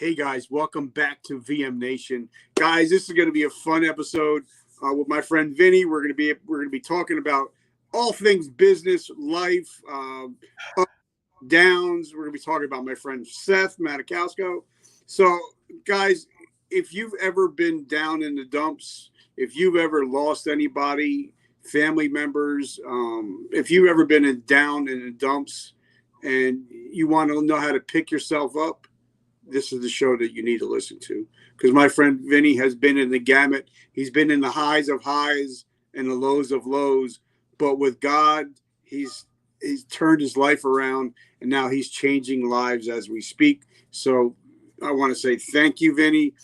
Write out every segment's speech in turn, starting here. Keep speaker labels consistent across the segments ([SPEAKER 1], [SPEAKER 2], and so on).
[SPEAKER 1] Hey guys, welcome back to VM Nation. Guys, this is going to be a fun episode with my friend Vinnie. We're going to be talking about all things business, life, up, downs. We're going to be talking about my friend Seth Matakowsko. So, guys, if you've ever been down in the dumps, if you've ever lost anybody, family members, if you've ever been down in the dumps, and you want to know how to pick yourself up, this is the show that you need to listen to, because my friend Vinny has been in the gamut. He's been in the highs of highs and the lows of lows, but with God, he's turned his life around, and now he's changing lives as we speak. So I want to say thank you, Vinny.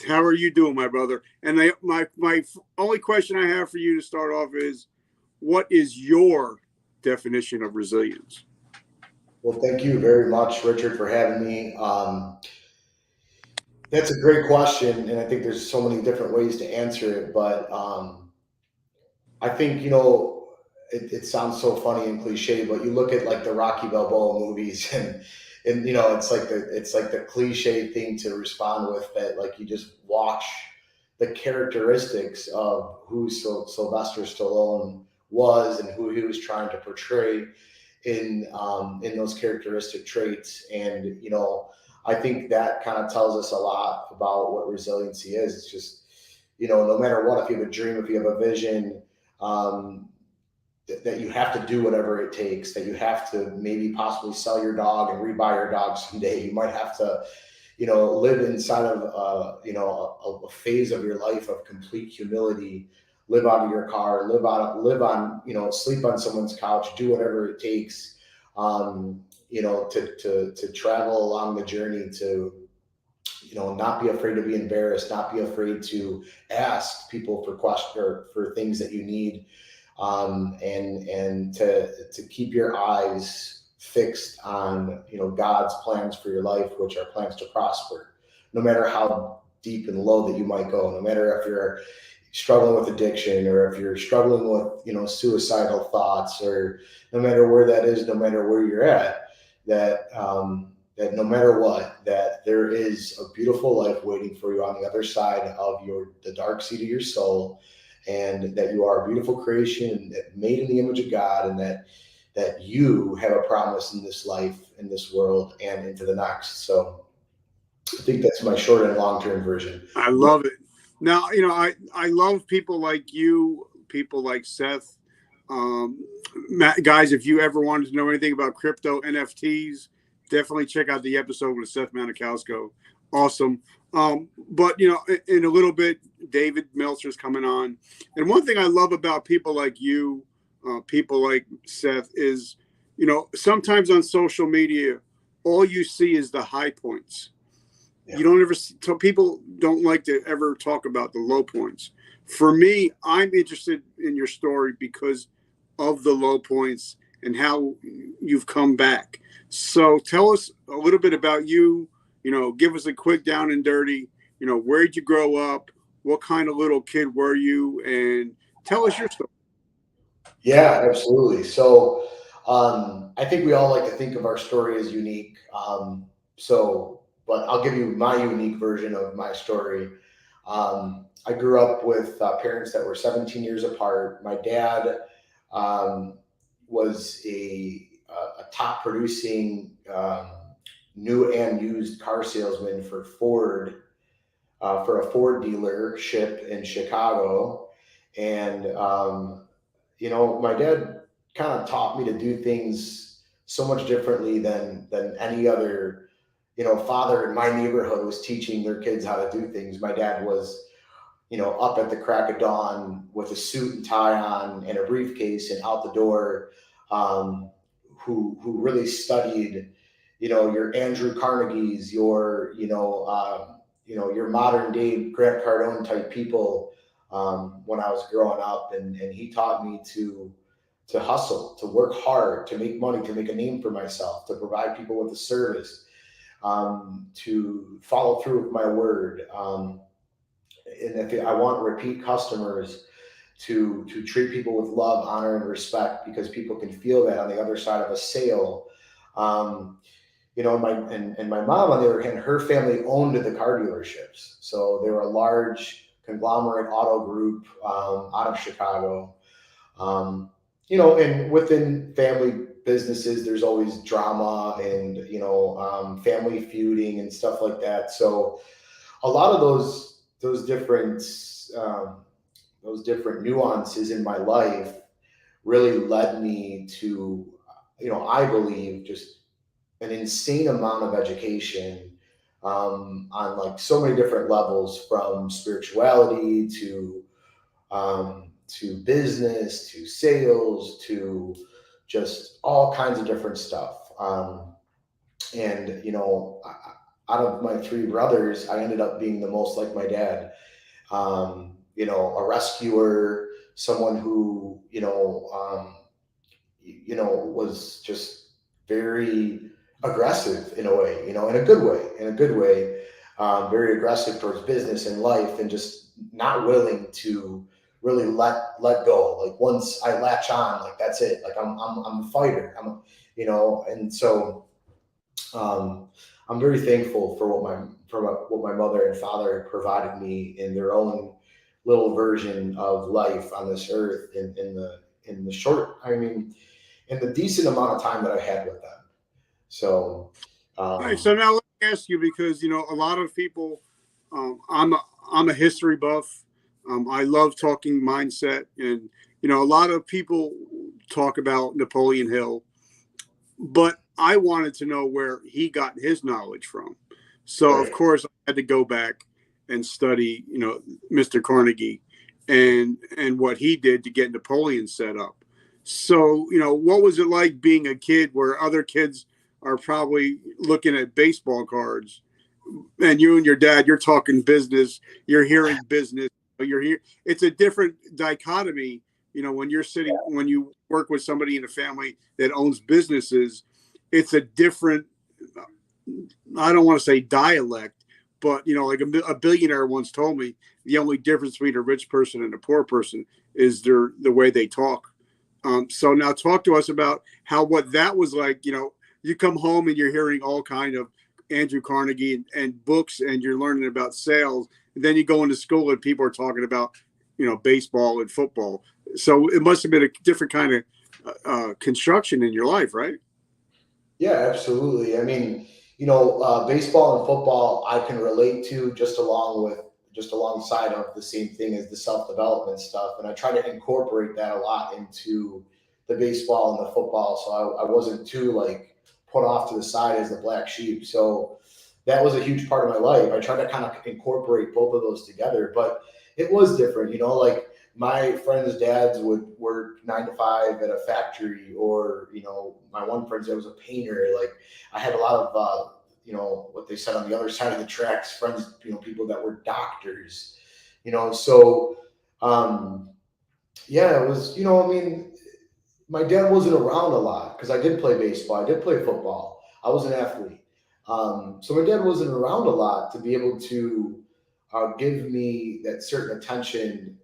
[SPEAKER 1] How are you doing, my brother? And my only question I have for you to start off is, what is your definition of resilience?
[SPEAKER 2] Well, thank you very much, Richard, for having me. That's a great question, and I think there's so many different ways to answer it. But I think it sounds so funny and cliche, but you look at like the Rocky Balboa movies, and it's like the cliche thing to respond with, that like you just watch the characteristics of who Sylvester Stallone was and who he was trying to portray in those characteristic traits. And I think that kind of tells us a lot about what resiliency is. It's just, no matter what, if you have a dream, if you have a vision, um, that you have to do whatever it takes, that you have to maybe possibly sell your dog and rebuy your dog someday. You might have to, live inside of, a phase of your life of complete humility, live out of your car, live on, sleep on someone's couch, do whatever it takes, to travel along the journey, to, not be afraid to be embarrassed, not be afraid to ask people for questions or for things that you need, and to keep your eyes fixed on God's plans for your life, which are plans to prosper, no matter how deep and low that you might go, no matter if you're struggling with addiction, or if you're struggling with suicidal thoughts, or no matter where that is, no matter where you're at, that no matter what, that there is a beautiful life waiting for you on the other side of the dark seat of your soul, and that you are a beautiful creation made in the image of God, and that you have a promise in this life, in this world, and into the next. So I think that's my short and long term version.
[SPEAKER 1] I love it. Now, I love people like you, people like Seth. Um, Guys, if you ever wanted to know anything about crypto NFTs, definitely check out the episode with Seth Manikowsko. Awesome. But, in a little bit, David Meltzer's coming on. And one thing I love about people like you, people like Seth, is, sometimes on social media, all you see is the high points.
[SPEAKER 2] Yeah.
[SPEAKER 1] You don't ever, so people don't like to ever talk about the low points. For me, I'm interested in your story because of the low points and how you've come back. So tell us a little bit about you. Give us a quick down and dirty. Where'd you grow up? What kind of little kid were you? And tell us your story.
[SPEAKER 2] Yeah, absolutely. So I think we all like to think of our story as unique. But I'll give you my unique version of my story. I grew up with parents that were 17 years apart. My dad was a top producing new and used car salesman for Ford, for a Ford dealership in Chicago. And my dad kind of taught me to do things so much differently than any other, father in my neighborhood was teaching their kids how to do things. My dad was, up at the crack of dawn with a suit and tie on and a briefcase and out the door, who really studied, your Andrew Carnegie's, your modern day Grant Cardone type people, when I was growing up, and he taught me to hustle, to work hard, to make money, to make a name for myself, to provide people with a service, to follow through with my word, and if I want repeat customers, to treat people with love, honor, and respect, because people can feel that on the other side of a sale. Um, and my mom, on the other hand, her family owned the car dealerships. So they were a large conglomerate auto group out of Chicago. Um, and within family businesses, there's always drama and, family feuding and stuff like that. So a lot of um, those different nuances in my life really led me to, I believe, just an insane amount of education on like so many different levels, from spirituality to business to sales to just all kinds of different stuff. And out of my three brothers, I ended up being the most like my dad. A rescuer, someone who was just very aggressive in a way, in a good way, very aggressive towards business and life, and just not willing to really let go. Like once I latch on, like that's it. Like I'm a fighter. And so um, I'm very thankful for what my mother and father provided me in their own little version of life on this earth in the short, I mean, in the decent amount of time that I had with them. So,
[SPEAKER 1] All right, so now let me ask you, because a lot of people, I'm a history buff. I love talking mindset, and a lot of people talk about Napoleon Hill, but I wanted to know where he got his knowledge from. So of
[SPEAKER 2] right.
[SPEAKER 1] course I had to go back and study, Mr. Carnegie and what he did to get Napoleon set up. So, what was it like being a kid where other kids are probably looking at baseball cards, and you and your dad, you're talking business, you're hearing business, you're here. It's a different dichotomy, when you work with somebody in a family that owns businesses, it's a different, I don't want to say dialect, but like a billionaire once told me, the only difference between a rich person and a poor person is the way they talk. So now talk to us about what that was like. You come home and you're hearing all kind of Andrew Carnegie and books, and you're learning about sales. And then you go into school and people are talking about, baseball and football. So it must have been a different kind of construction in your life, right?
[SPEAKER 2] Yeah, absolutely. I mean, baseball and football, I can relate to just alongside of the same thing as the self development stuff, and I try to incorporate that a lot into the baseball and the football, so I wasn't too like put off to the side as the black sheep. So that was a huge part of my life. I tried to kind of incorporate both of those together, but it was different. Like my friends' dads would work 9 to 5 at a factory, or my one friend's dad was a painter. Like I had a lot of what they said on the other side of the tracks, friends, people that were doctors. So yeah, it was, I mean, my dad wasn't around a lot because I did play baseball, I did play football, I was an athlete. So my dad wasn't around a lot to be able to give me that certain attention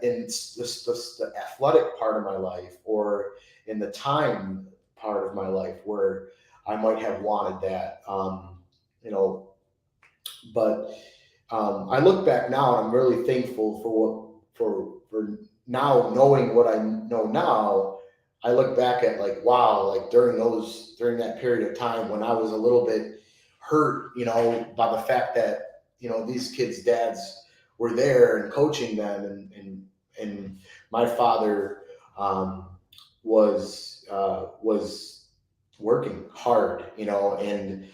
[SPEAKER 2] in the athletic part of my life, or in the time part of my life where I might have wanted that. You know, but I look back now and I'm really thankful for now knowing what I know now. I look back at like, wow, like during that period of time when I was a little bit hurt, by the fact that these kids' dads were there and coaching them, and my father was working hard, and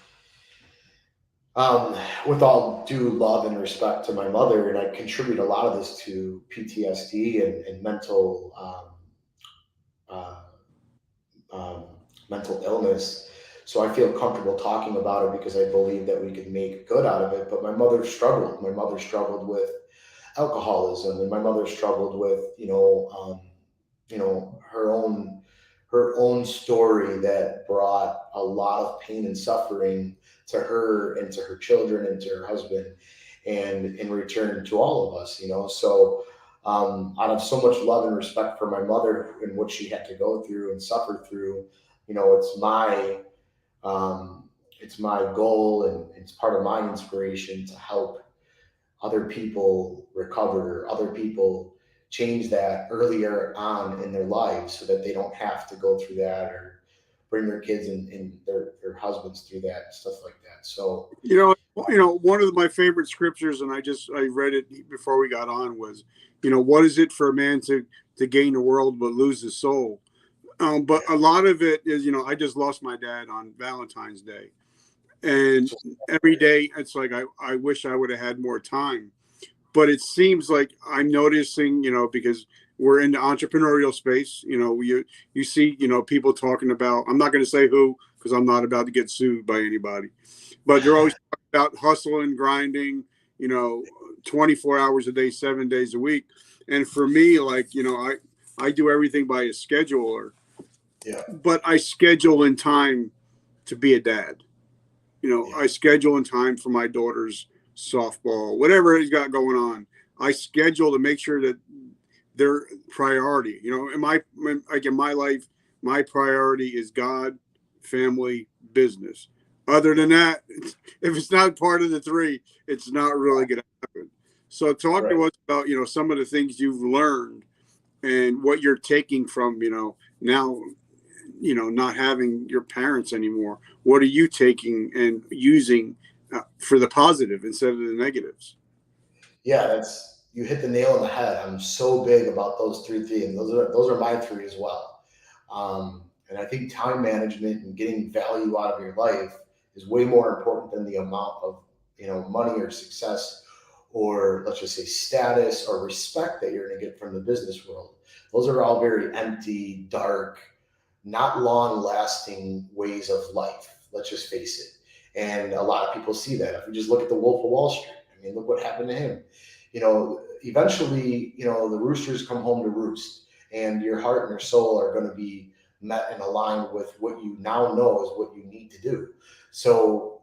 [SPEAKER 2] um, with all due love and respect to my mother, and I contribute a lot of this to PTSD and uh, um, mental illness. So I feel comfortable talking about it because I believe that we can make good out of it. But my mother struggled. My mother struggled with alcoholism, and my mother struggled with her own story that brought a lot of pain and suffering to her and to her children and to her husband, and in return to all of us. So out of so much love and respect for my mother and what she had to go through and suffer through, it's my um, it's my goal and it's part of my inspiration to help other people recover, other people change that earlier on in their lives so that they don't have to go through that or bring their kids and their husbands through that and stuff like that. So,
[SPEAKER 1] One of my favorite scriptures, and I read it before we got on, was, what is it for a man to gain the world but lose his soul? But
[SPEAKER 2] yeah,
[SPEAKER 1] a lot of it is, I just lost my dad on Valentine's Day, and every day it's like I wish I would have had more time. But it seems like I'm noticing, because we're in the entrepreneurial space, you see, people talking about, I'm not going to say who, because I'm not about to get sued by anybody, but they're always talking about hustling, grinding, you know, 24 hours a day, 7 days a week. And for me, like, I do everything by a scheduler,
[SPEAKER 2] yeah,
[SPEAKER 1] but I schedule in time to be a dad.
[SPEAKER 2] yeah,
[SPEAKER 1] I schedule in time for my daughter's softball, whatever he's got going on. I schedule to make sure that their priority, like in my life, my priority is God, family, business. Other
[SPEAKER 2] yeah,
[SPEAKER 1] than that, if it's not part of the three, it's not really going to happen. So talk
[SPEAKER 2] right.
[SPEAKER 1] to us about, some of the things you've learned and what you're taking from, now, not having your parents anymore. What are you taking and using for the positive instead of the negatives?
[SPEAKER 2] Yeah, that's you hit the nail on the head. I'm so big about those three themes. Those are my three as well. And I think time management and getting value out of your life is way more important than the amount of money or success or let's just say status or respect that you're going to get from the business world. Those are all very empty, dark, not long lasting ways of life. Let's just face it. And a lot of people see that. If we just look at the Wolf of Wall Street, I mean, look what happened to him. Eventually, the roosters come home to roost, and your heart and your soul are going to be met and aligned with what you now know is what you need to do. So,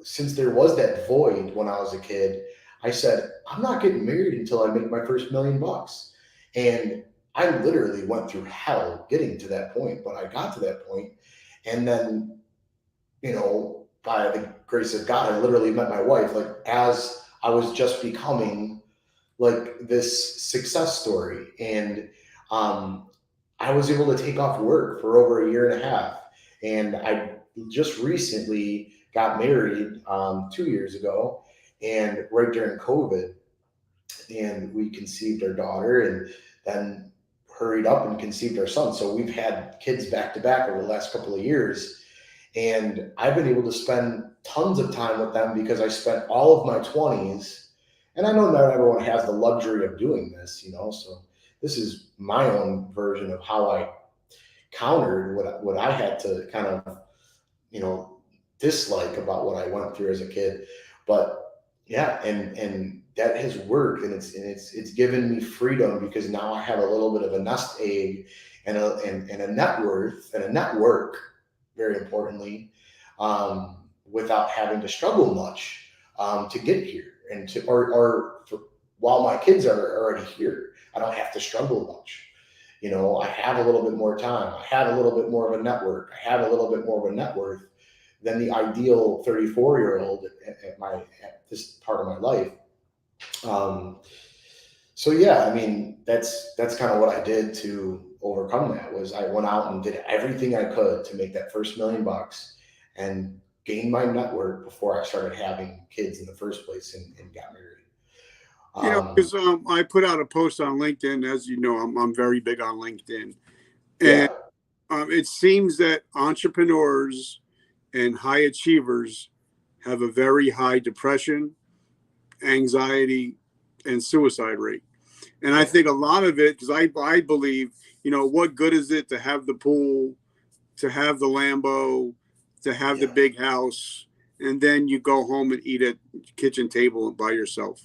[SPEAKER 2] since there was that void when I was a kid, I said, I'm not getting married until I make my first $1,000,000. And I literally went through hell getting to that point, but I got to that point, and then by the grace of God, I literally met my wife like as I was just becoming like this success story, and um, I was able to take off work for over a year and a half, and I just recently got married 2 years ago, and right during COVID, and we conceived our daughter and then hurried up and conceived our son. So we've had kids back to back over the last couple of years. And I've been able to spend tons of time with them because I spent all of my 20s. And I know not everyone has the luxury of doing this, so this is my own version of how I countered what I had to kind of you know dislike about what I went through as a kid. But yeah, and that has worked, and it's given me freedom because now I have a little bit of a nest egg and a net worth and a network, very importantly, without having to struggle much to get here and to or for, while my kids are already here, I don't have to struggle much. I have a little bit more time. I have a little bit more of a network. I have a little bit more of a net worth than the ideal 34-year-old at this part of my life. Um, so yeah, I mean that's kind of what I did to overcome that. Was I went out and did everything I could to make that first $1,000,000 and gain my network before I started having kids in the first place and got married.
[SPEAKER 1] Because I put out a post on LinkedIn. As you know, I'm very big on LinkedIn. And
[SPEAKER 2] Yeah,
[SPEAKER 1] it seems that entrepreneurs and high achievers have a very high depression, anxiety, and suicide rate. And I
[SPEAKER 2] yeah,
[SPEAKER 1] think a lot of it, because I believe, what good is it to have the pool, to have the Lambo, to have the
[SPEAKER 2] yeah,
[SPEAKER 1] big house, and then you go home and eat at the kitchen table by yourself?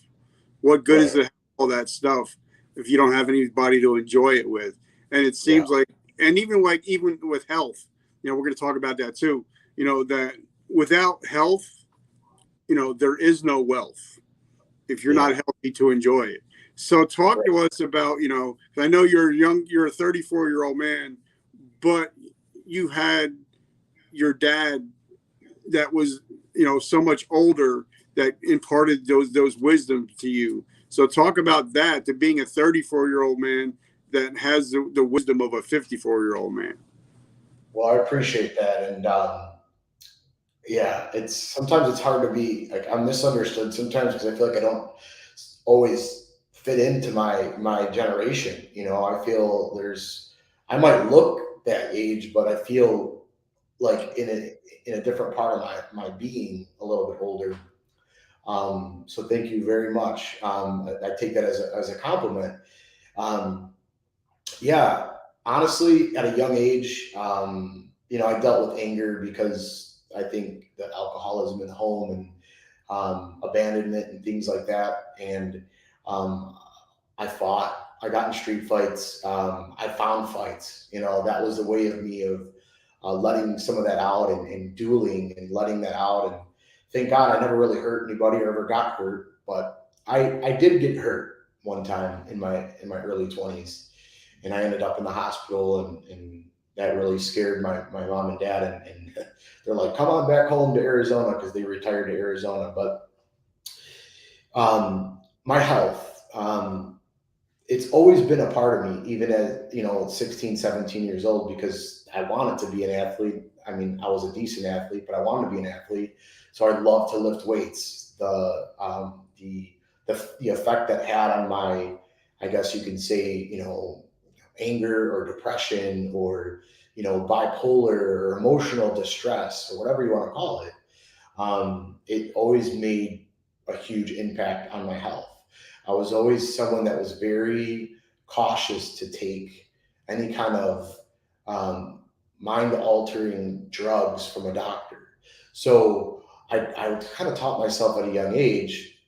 [SPEAKER 1] What good is
[SPEAKER 2] right,
[SPEAKER 1] it to have all that stuff if you don't have anybody to enjoy it with? And it
[SPEAKER 2] yeah,
[SPEAKER 1] seems like, and even with health, we're going to talk about that too. That without health, there is no wealth if you're not
[SPEAKER 2] yeah,
[SPEAKER 1] healthy to enjoy it. So talk
[SPEAKER 2] right,
[SPEAKER 1] to us about, I know you're a 34-year-old man, but you had your dad that was, so much older that imparted those wisdom to you. So talk about that, to being a 34-year-old man that has the wisdom of a 54-year-old man.
[SPEAKER 2] Well, I appreciate that, and yeah, it's sometimes it's hard to be like I'm misunderstood sometimes because I feel like I don't always fit into my generation. I feel I might look that age, but I feel like in a different part of my being a little bit older. So thank you very much. I take that as a compliment. Um, yeah, honestly, at a young age, I dealt with anger because I think that alcoholism in the home and abandonment and things like that. And um, I fought. I got in street fights. I found fights. That was the way of me of letting some of that out and dueling and letting that out. And thank God I never really hurt anybody or ever got hurt. But I did get hurt one time in my early 20s, and I ended up in the hospital, and that really scared my mom and dad, and they're like, come on back home to Arizona, because they retired to Arizona. But my health, it's always been a part of me, even at 16, 17 years old, because I wanted to be an athlete. I mean, I was a decent athlete, but I wanted to be an athlete. So I love to lift weights. The effect that had on my, I guess you can say, anger or depression or bipolar or emotional distress or whatever you want to call it, it always made a huge impact on my health. I was always someone that was very cautious to take any kind of mind altering drugs from a doctor. So I kind of taught myself at a young age,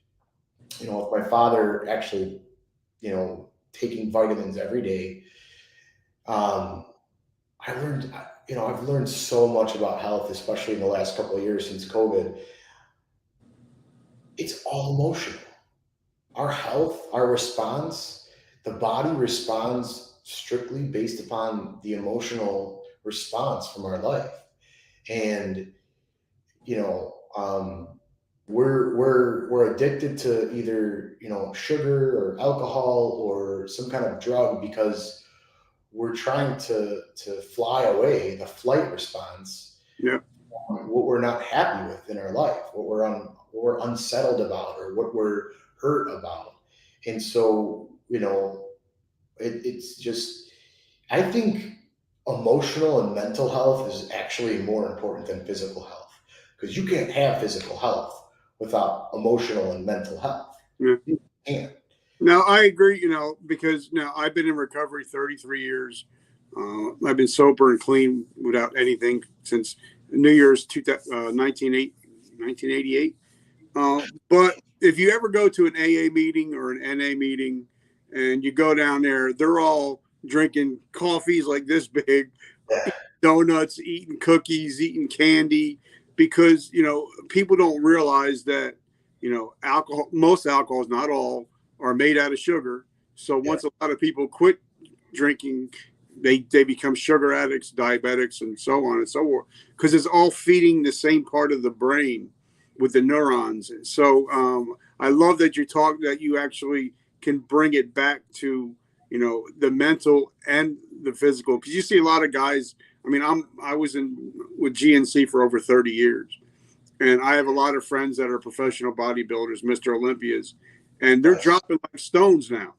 [SPEAKER 2] with my father actually, taking vitamins every day. Um, I learned, I've learned so much about health, especially in the last couple of years since COVID. It's all emotional. Our health, our response, the body responds strictly based upon the emotional response from our life. And, you know, um, we're addicted to either, sugar or alcohol or some kind of drug because we're trying to fly away, the flight response,
[SPEAKER 1] Yeah.
[SPEAKER 2] what we're not happy with in our life, what we're unsettled about, or what we're hurt about. And so, it's just, I think emotional and mental health is actually more important than physical health, because you can't have physical health without emotional and mental health.
[SPEAKER 1] Yeah.
[SPEAKER 2] You can't.
[SPEAKER 1] Now I agree, because now I've been in recovery 33 years. I've been sober and clean without anything since New Year's 1988. But if you ever go to an AA meeting or an NA meeting and you go down there, they're all drinking coffees like this big,
[SPEAKER 2] Yeah.
[SPEAKER 1] donuts, eating cookies, eating candy, because, people don't realize that, alcohol, most alcohols, not all, are made out of sugar. So
[SPEAKER 2] Yeah.
[SPEAKER 1] once a lot of people quit drinking, they become sugar addicts, diabetics, and so on and so forth, because it's all feeding the same part of the brain with the neurons. So I love that you actually can bring it back to the mental and the physical, because you see a lot of guys. I mean, I was in with GNC for over 30 years, and I have a lot of friends that are professional bodybuilders, Mr. Olympias, and they're
[SPEAKER 2] Yes.
[SPEAKER 1] dropping like stones now.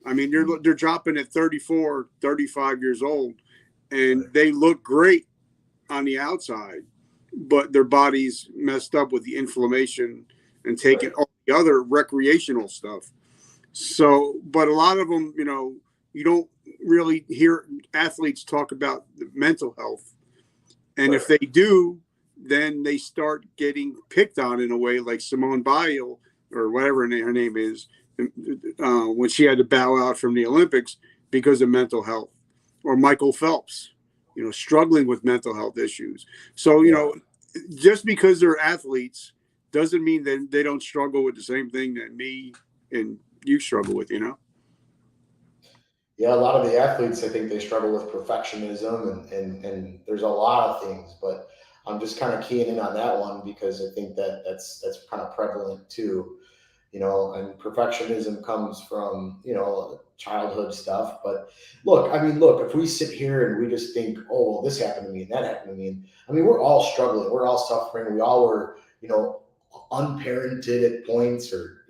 [SPEAKER 1] I mean, they're dropping at 34, 35 years old, and they look great on the outside, but their body's messed up with the inflammation and taking
[SPEAKER 2] Right.
[SPEAKER 1] all the other recreational stuff. So, but a lot of them, you don't really hear athletes talk about the mental health. And if
[SPEAKER 2] Right.
[SPEAKER 1] they do, then they start getting picked on in a way, like Simone Biles or whatever her name is, when she had to bow out from the Olympics because of mental health, or Michael Phelps, struggling with mental health issues. So,
[SPEAKER 2] Yeah.
[SPEAKER 1] just because they're athletes doesn't mean that they don't struggle with the same thing that me and you struggle with.
[SPEAKER 2] Yeah, a lot of the athletes, I think they struggle with perfectionism, and there's a lot of things, but I'm just kind of keying in on that one because I think that that's kind of prevalent too. And perfectionism comes from, childhood stuff. But look, I mean, look, if we sit here and we just think, oh, well, this happened to me and that happened to me. And I mean, we're all struggling. We're all suffering. We all were, unparented at points, or,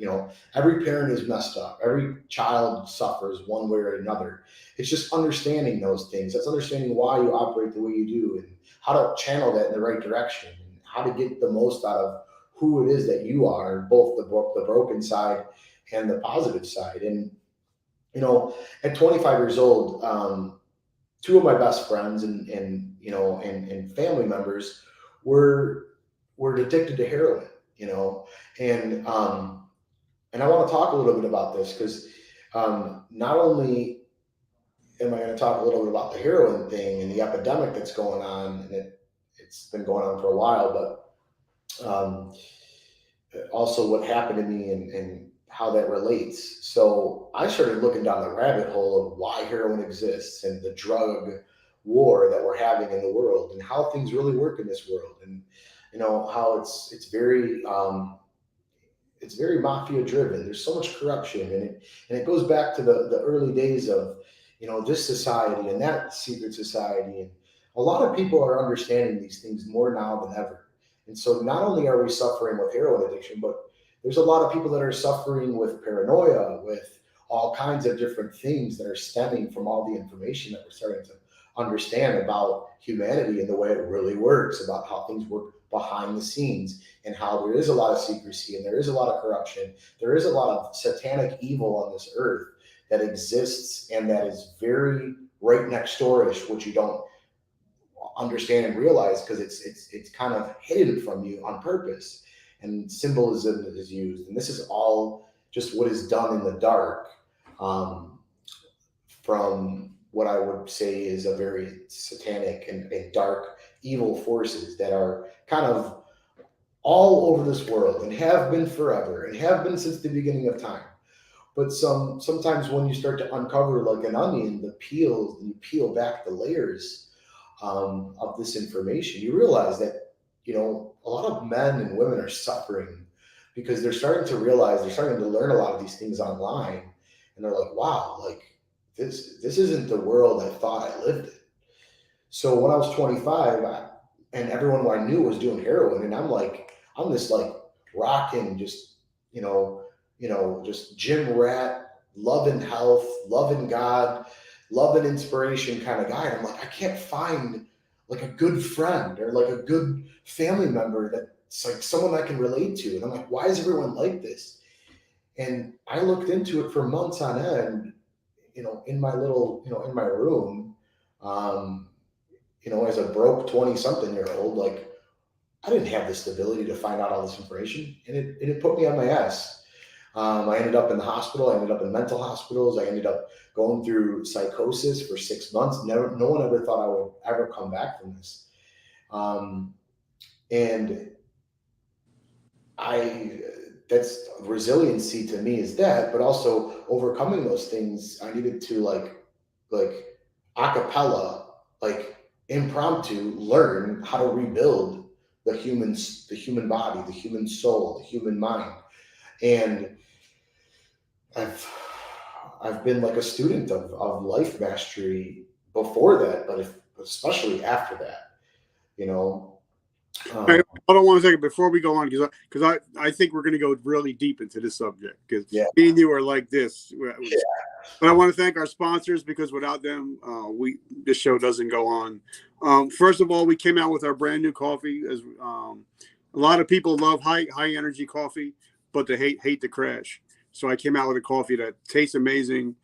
[SPEAKER 2] every parent is messed up. Every child suffers one way or another. It's just understanding those things. That's understanding why you operate the way you do and how to channel that in the right direction and how to get the most out of who it is that you are, both the broken side and the positive side. And at 25 years old, two of my best friends and family members were addicted to heroin. And and I want to talk a little bit about this because not only am I going to talk a little bit about the heroin thing and the epidemic that's going on, and it's been going on for a while, but also what happened to me and how that relates. So I started looking down the rabbit hole of why heroin exists and the drug war that we're having in the world and how things really work in this world, and how it's very mafia driven. There's so much corruption, and it goes back to the early days of this society and that secret society, and a lot of people are understanding these things more now than ever. And so not only are we suffering with heroin addiction, but there's a lot of people that are suffering with paranoia, with all kinds of different things that are stemming from all the information that we're starting to understand about humanity and the way it really works, about how things work behind the scenes, and how there is a lot of secrecy and there is a lot of corruption. There is a lot of satanic evil on this earth that exists and that is very right next door-ish, which you don't understand and realize because it's kind of hidden from you on purpose, and symbolism is used, and this is all just what is done in the dark, from what I would say is a very satanic and dark evil forces that are kind of all over this world and have been forever and have been since the beginning of time. But sometimes when you start to uncover like an onion, you peel back the layers of this information, you realize that a lot of men and women are suffering because they're starting to learn a lot of these things online, and they're like, wow, like this isn't the world I thought I lived in. So when I was 25, and everyone who I knew was doing heroin, and I'm this like rocking, just just gym rat, loving health, loving God, loving inspiration kind of guy. And I'm like, I can't find like a good friend or like a good family member that's like someone I can relate to. And I'm like, why is everyone like this? And I looked into it for months on end, in my little, in my room, um, as a broke 20 something year old, like I didn't have the stability to find out all this information, and it put me on my ass. I ended up in the hospital. I ended up in mental hospitals. I ended up going through psychosis for 6 months. No one ever thought I would ever come back from this. And that's resiliency to me is that, but also overcoming those things. I needed to like a cappella, like impromptu, learn how to rebuild the human body, the human soul, the human mind. And I've been like a student of life mastery before that, but especially after that, you know.
[SPEAKER 1] Hey, hold on one second before we go on, because I think we're going to go really deep into this subject because
[SPEAKER 2] Yeah.
[SPEAKER 1] me and you are like this.
[SPEAKER 2] Yeah.
[SPEAKER 1] But I want to thank our sponsors because without them, this show doesn't go on. First of all, we came out with our brand new coffee. As a lot of people love high energy coffee, but they hate the crash. So I came out with a coffee that tastes amazing,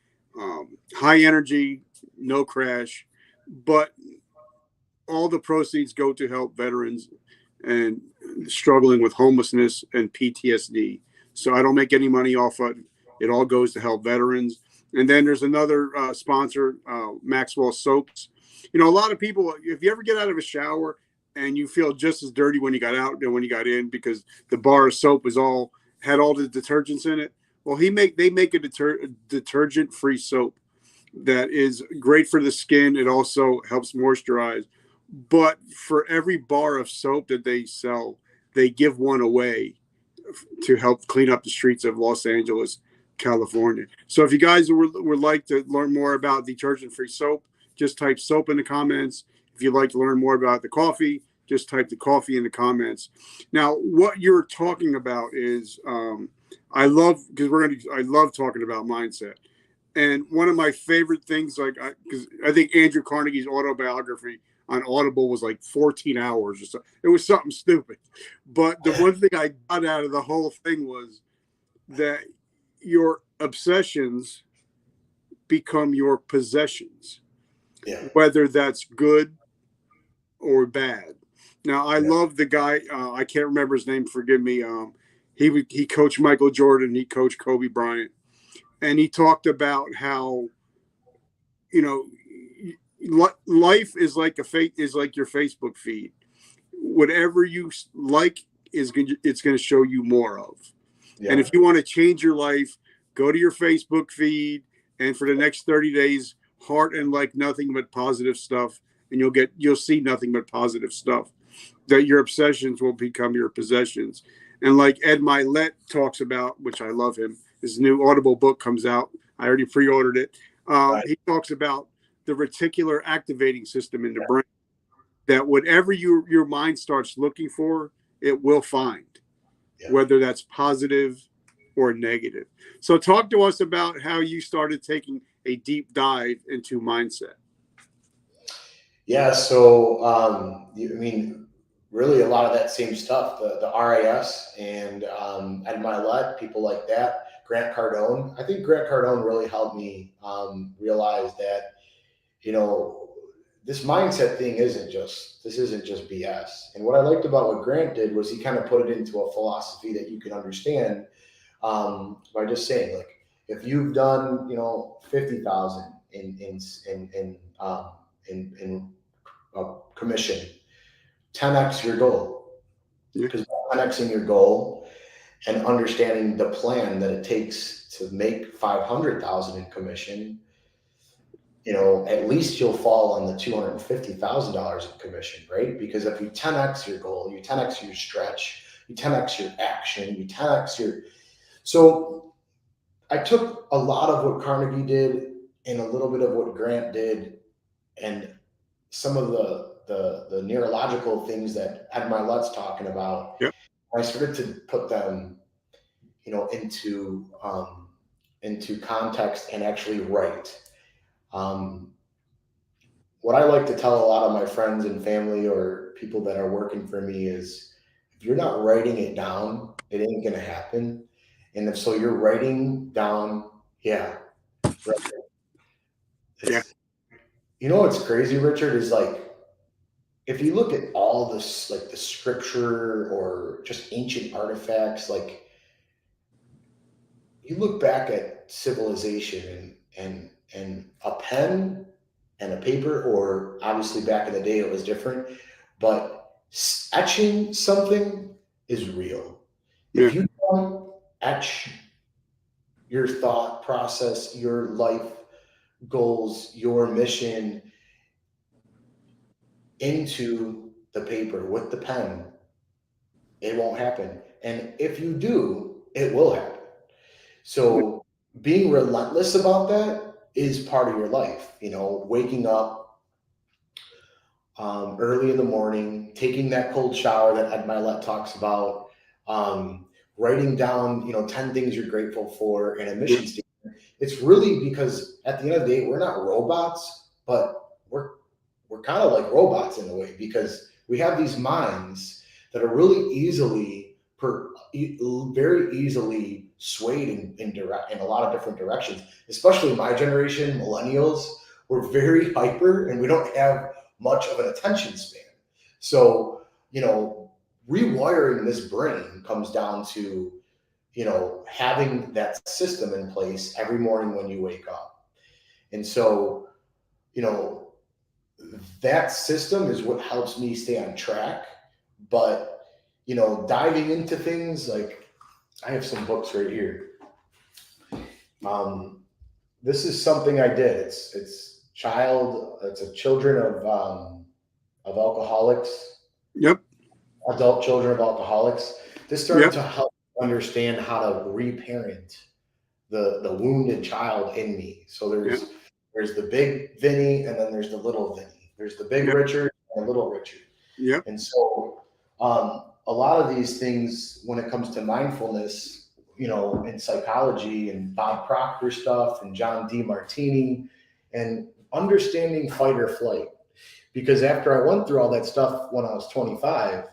[SPEAKER 1] high energy, no crash, but all the proceeds go to help veterans and struggling with homelessness and PTSD. So I don't make any money off of it. It all goes to help veterans. And then there's another sponsor, Maxwell Soaps. A lot of people, if you ever get out of a shower and you feel just as dirty when you got out than when you got in because the bar of soap had all the detergents in it. Well, they make a detergent-free soap that is great for the skin. It also helps moisturize. but for every bar of soap that they sell, they give one away to help clean up the streets of Los Angeles, California. So if you guys would like to learn more about detergent-free soap, just type soap in the comments. If you'd like to learn more about the coffee, just type the coffee in the comments. Now, what you're talking about is, I love talking about mindset. And one of my favorite things, because I think Andrew Carnegie's autobiography on Audible was like 14 hours or so. It was something stupid. But the one thing I got out of the whole thing was that your obsessions become your possessions,
[SPEAKER 2] Yeah.
[SPEAKER 1] whether that's good or bad. Now, I
[SPEAKER 2] Yeah.
[SPEAKER 1] love the guy. I can't remember his name. Forgive me. He coached Michael Jordan. He coached Kobe Bryant, and he talked about how, you know, life is like your Facebook feed. Whatever you like it's going to show you more of.
[SPEAKER 2] Yeah.
[SPEAKER 1] And if you want to change your life, go to your Facebook feed, and for the next 30 days, heart and like nothing but positive stuff, and you'll see nothing but positive stuff. That your obsessions will become your possessions. And like Ed Milet talks about, which I love him, his new Audible book comes out. I already pre-ordered it.
[SPEAKER 2] Right.
[SPEAKER 1] He talks about the reticular activating system in the brain. That whatever your mind starts looking for, it will find,
[SPEAKER 2] Yeah.
[SPEAKER 1] whether that's positive or negative. So talk to us about how you started taking a deep dive into mindset.
[SPEAKER 2] Yeah. So, really a lot of that same stuff, the RAS and Ed Milet, people like that, Grant Cardone. I think Grant Cardone really helped me realize that, this mindset thing isn't just BS. And what I liked about what Grant did was he kind of put it into a philosophy that you can understand by just saying, like, if you've done 50,000 in commission, 10x your goal,
[SPEAKER 1] Yeah.
[SPEAKER 2] because 10xing your goal and understanding the plan that it takes to make 500,000 in commission, at least you'll fall on the $250,000 in commission, right? Because if you 10x your goal, you 10x your stretch, you 10x your action, you 10x your. So I took a lot of what Carnegie did and a little bit of what Grant did, and some of the neurological things that Ed Milet's talking about.
[SPEAKER 1] Yep.
[SPEAKER 2] I started to put them, into context and actually write. What I like to tell a lot of my friends and family or people that are working for me is, if you're not writing it down, it ain't gonna happen. And if so, you're writing down, yeah, right.
[SPEAKER 1] Yeah.
[SPEAKER 2] It's, what's crazy, Richard, is like, if you look at all this, like the scripture or just ancient artifacts, like you look back at civilization and a pen and a paper, or obviously back in the day it was different, but etching something is real.
[SPEAKER 1] Yeah.
[SPEAKER 2] If you don't etch your thought process, your life goals, your mission into the paper with the pen, it won't happen. And if you do, it will happen. So being relentless about that is part of your life. Waking up early in the morning, taking that cold shower that Ed Milet talks about, writing down 10 things you're grateful for in a mission statement. It's really because at the end of the day, we're not robots, but we're kind of like robots in a way, because we have these minds that are really very easily swayed in a lot of different directions. Especially my generation, millennials, we're very hyper and we don't have much of an attention span. So, rewiring this brain comes down to, having that system in place every morning when you wake up. And so, that system is what helps me stay on track. But, diving into things like, I have some books right here. This is something I did. It's a children of of alcoholics,
[SPEAKER 1] Yep.
[SPEAKER 2] adult children of alcoholics. This started
[SPEAKER 1] Yep.
[SPEAKER 2] to help understand how to reparent the wounded child in me. So
[SPEAKER 1] Yep.
[SPEAKER 2] there's the big Vinnie, and then there's the little Vinnie. There's the big
[SPEAKER 1] Yep.
[SPEAKER 2] Richard and the little Richard.
[SPEAKER 1] Yep.
[SPEAKER 2] And so a lot of these things, when it comes to mindfulness, in psychology and Bob Proctor stuff and John D. Martini, and understanding fight or flight. Because after I went through all that stuff when I was 25,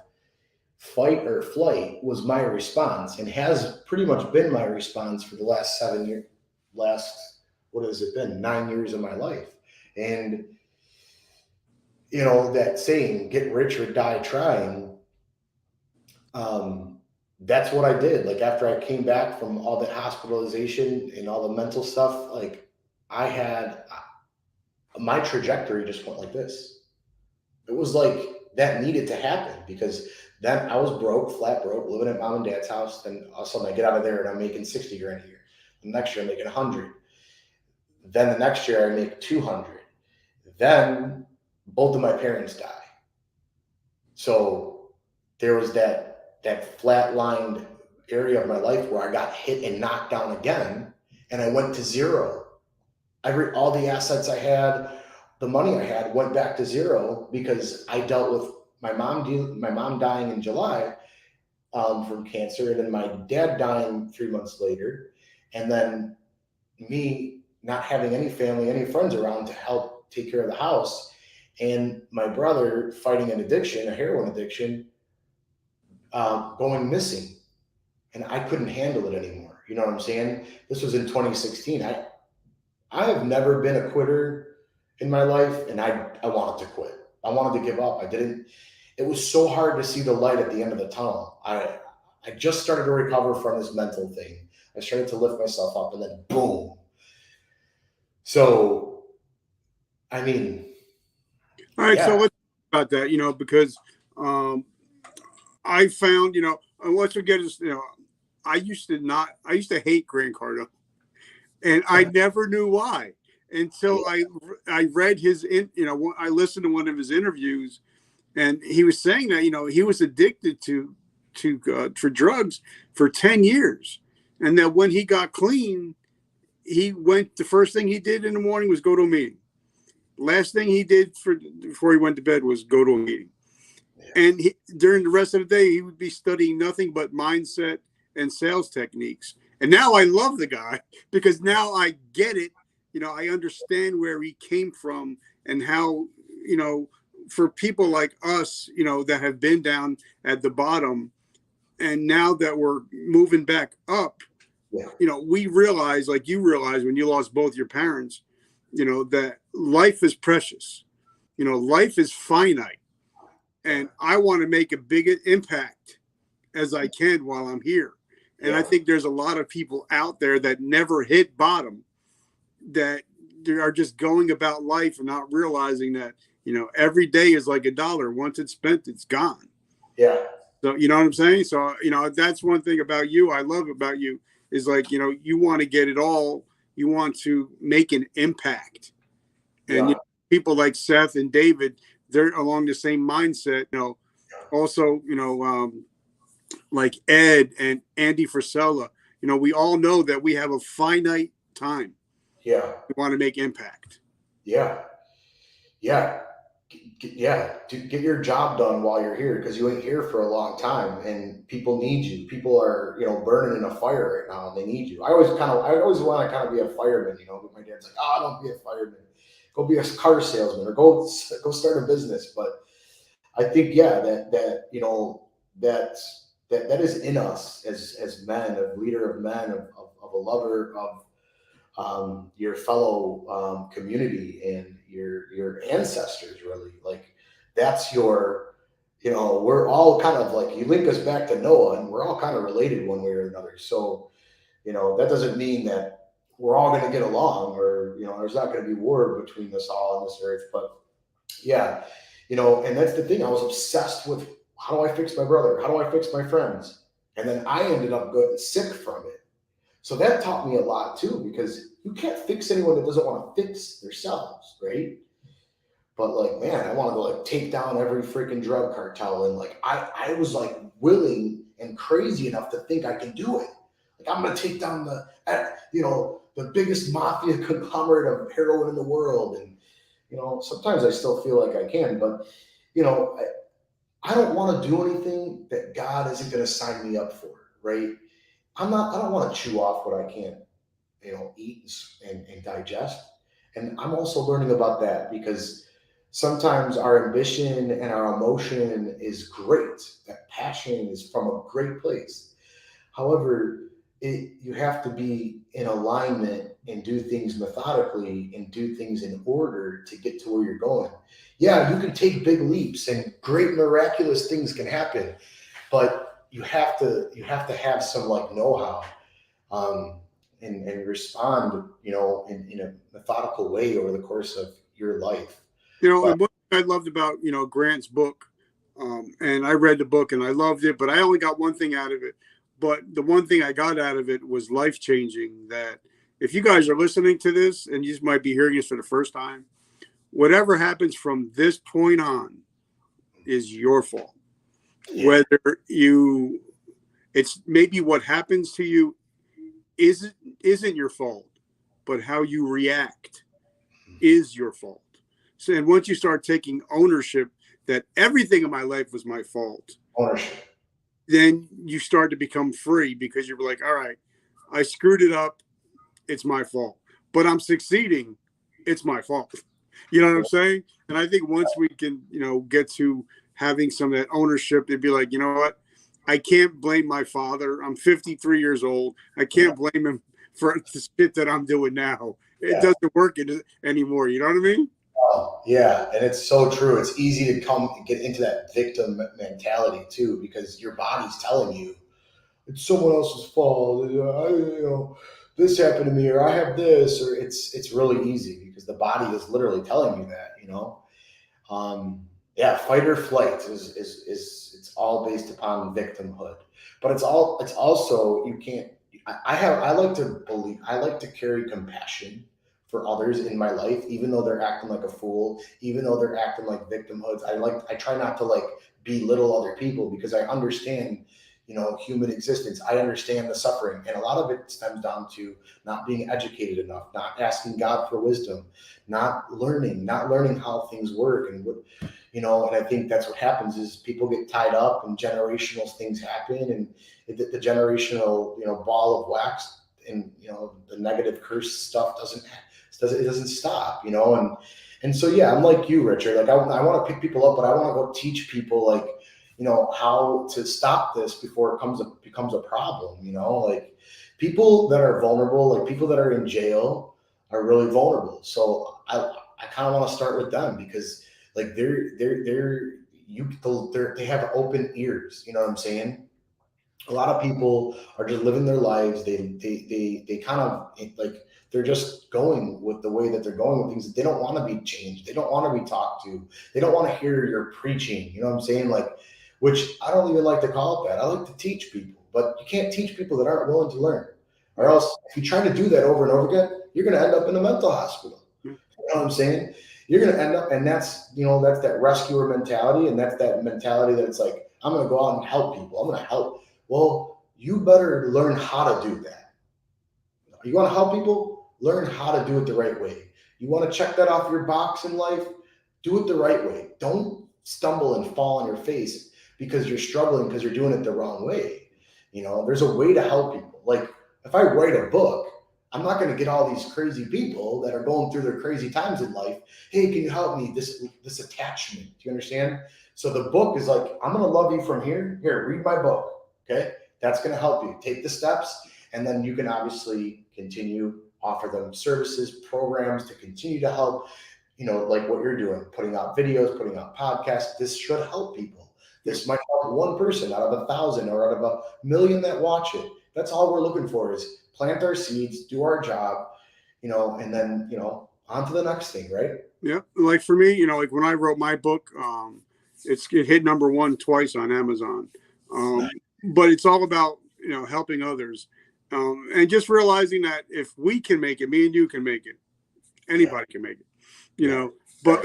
[SPEAKER 2] fight or flight was my response, and has pretty much been my response for the last 7 years, what has it been, 9 years of my life. And, that saying, get rich or die trying, that's what I did. Like, after I came back from all that hospitalization and all the mental stuff, like, my trajectory just went like this. It was like that needed to happen, because then I was broke, flat broke, living at mom and dad's house. Then all of a sudden I get out of there and I'm making 60 grand a year. The next year I'm making 100. Then the next year I make 200. Then both of my parents die. So there was that flatlined area of my life where I got hit and knocked down again, and I went to zero. All the assets I had, the money I had, went back to zero, because I dealt with my mom dying in July from cancer, and then my dad dying 3 months later, and then me not having any family, any friends around to help take care of the house, and my brother fighting an addiction, a heroin addiction, going missing, and I couldn't handle it anymore. You know what I'm saying? This was in 2016. I have never been a quitter in my life, and I wanted to quit. I wanted to give up. It was so hard to see the light at the end of the tunnel. I just started to recover from this mental thing. I started to lift myself up, and then boom. So, I mean,
[SPEAKER 1] All right. So
[SPEAKER 2] yeah.
[SPEAKER 1] let's talk about that, because I found, and let's forget this, I used to hate Grant Cardone, and I never knew why until I read I listened to one of his interviews, and he was saying that, he was addicted to for drugs for 10 years. And that when he got clean, the first thing he did in the morning was go to a meeting. Last thing he did before he went to bed was go to a meeting. And during the rest of the day, he would be studying nothing but mindset and sales techniques. And now I love the guy, because now I get it. I understand where he came from, and how, for people like us, that have been down at the bottom, and now that we're moving back up, we realize, like you realize when you lost both your parents, that life is precious. Life is finite. And I want to make a big impact as I can while I'm here. And I think there's a lot of people out there that never hit bottom, that they are just going about life and not realizing that, every day is like $1. Once it's spent, it's gone.
[SPEAKER 2] Yeah.
[SPEAKER 1] So, you know what I'm saying? So, that's one thing about you, I love about you, is like, you want to get it all. You want to make an impact. And people like Seth and David, they're along the same mindset. Also, like Ed and Andy Frisella, we all know that we have a finite time.
[SPEAKER 2] Yeah.
[SPEAKER 1] We want to make impact.
[SPEAKER 2] Yeah. Yeah. Get your job done while you're here, because you ain't here for a long time, and people need you. People are, burning in a fire right now, and they need you. I always want to kind of be a fireman, but my dad's like, oh, don't be a fireman. Go be a car salesman, or go start a business. But I think, that is in us as men, a leader of men, of a lover of your fellow community and your ancestors, really. Like, that's your, we're all kind of like, you link us back to Noah, and we're all kind of related one way or another. So, that doesn't mean that we're all going to get along, or, there's not going to be war between us all on this earth. But yeah, and that's the thing. I was obsessed with, how do I fix my brother? How do I fix my friends? And then I ended up getting sick from it. So that taught me a lot too, because you can't fix anyone that doesn't want to fix themselves, right? But like, man, I want to go like take down every freaking drug cartel. And like, I was like willing and crazy enough to think I can do it. Like, I'm going to take down the biggest mafia conglomerate of heroin in the world. And, sometimes I still feel like I can, but, I don't want to do anything that God isn't going to sign me up for. Right. I don't want to chew off what I can't, eat and digest. And I'm also learning about that because sometimes our ambition and our emotion is great. That passion is from a great place. However, you have to be in alignment and do things methodically and do things in order to get to where you're going. Yeah, you can take big leaps and great miraculous things can happen, but you have to have some like know-how, and respond, in a methodical way over the course of your life. But
[SPEAKER 1] And what I loved about, Grant's book, and I read the book and I loved it, but I only got one thing out of it. But the one thing I got out of it was life changing. That if you guys are listening to this and you might be hearing this for the first time, whatever happens from this point on is your fault.
[SPEAKER 2] yeah,
[SPEAKER 1] Whether it's maybe what happens to you isn't your fault, but how you react is your fault. So, and once you start taking ownership that everything in my life was my fault,
[SPEAKER 2] ownership.
[SPEAKER 1] then you start to become free because you're like, all right, I screwed it up. It's my fault, but I'm succeeding. It's my fault. You know what I'm saying? And I think once we can, get to having some of that ownership, it'd be like, you know what? I can't blame my father. I'm 53 years old. I can't blame him for the shit that I'm doing now. It doesn't work anymore. You know what I mean?
[SPEAKER 2] Oh, yeah, and it's so true. It's easy to get into that victim mentality too, because your body's telling you it's someone else's fault. This happened to me, or I have this, or it's really easy because the body is literally telling you that. Yeah, fight or flight is it's all based upon victimhood, but it's also you can't. I like to carry compassion for others in my life, even though they're acting like a fool, even though they're acting like victimhoods. I try not to like belittle other people because I understand, human existence. I understand the suffering, and a lot of it stems down to not being educated enough, not asking God for wisdom, not learning how things work, and and I think that's what happens is people get tied up and generational things happen, and the generational, ball of wax, and the negative curse stuff doesn't stop, and so yeah, I'm like you, Richard. Like I want to pick people up, but I want to go teach people like, how to stop this before it becomes a problem. Like people that are vulnerable, like people that are in jail, are really vulnerable. So I kind of want to start with them because like they have open ears. You know what I'm saying? A lot of people are just living their lives. They kind of like they're just going with the way that they're going with things. They don't want to be changed. They don't want to be talked to. They don't want to hear your preaching. You know what I'm saying? Like, which I don't even like to call it that. I like to teach people, but you can't teach people that aren't willing to learn. Or else, if you try to do that over and over again, you're going to end up in a mental hospital. You know what I'm saying? You're going to end up, and that's that rescuer mentality, and that's that mentality that it's like, I'm going to go out and help people. I'm going to help. Well, you better learn how to do that. You want to help people? Learn how to do it the right way. You want to check that off your box in life? Do it the right way. Don't stumble and fall on your face because you're struggling because you're doing it the wrong way. There's a way to help people. Like if I write a book, I'm not going to get all these crazy people that are going through their crazy times in life. Hey, can you help me? This attachment. Do you understand? So the book is like, I'm going to love you from here. Here, read my book. Okay. That's going to help you take the steps. And then you can obviously continue, offer them services, programs to continue to help, like what you're doing, putting out videos, putting out podcasts. This should help people. This might help one person out of 1,000 or out of 1,000,000 that watch it. That's all we're looking for is plant our seeds, do our job, and then, on to the next thing, right?
[SPEAKER 1] Yeah. Like for me, like when I wrote my book, it hit #1 twice on Amazon. But it's all about, helping others. And just realizing that if we can make it, me and you can make it, anybody can make it. But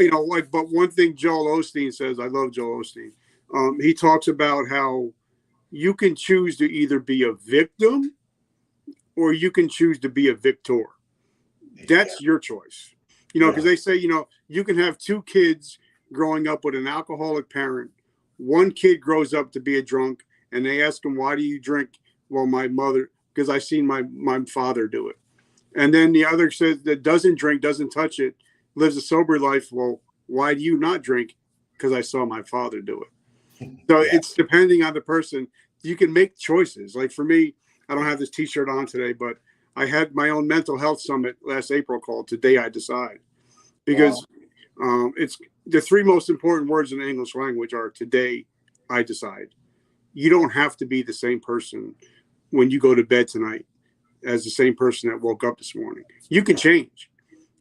[SPEAKER 1] but one thing Joel Osteen says, I love Joel Osteen. He talks about how you can choose to either be a victim or you can choose to be a victor. That's your choice. Because they say, you can have two kids growing up with an alcoholic parent. One kid grows up to be a drunk, and they ask him, why do you drink? Well, my mother, because I seen my father do it. And then the other says that doesn't drink, doesn't touch it, lives a sober life. Well, why do you not drink? Because I saw my father do it. So it's depending on the person. You can make choices. Like for me, I don't have this T-shirt on today, but I had my own mental health summit last April called Today I Decide. Because it's the three most important words in the English language are today I decide. You don't have to be the same person when you go to bed tonight as the same person that woke up this morning. You can change.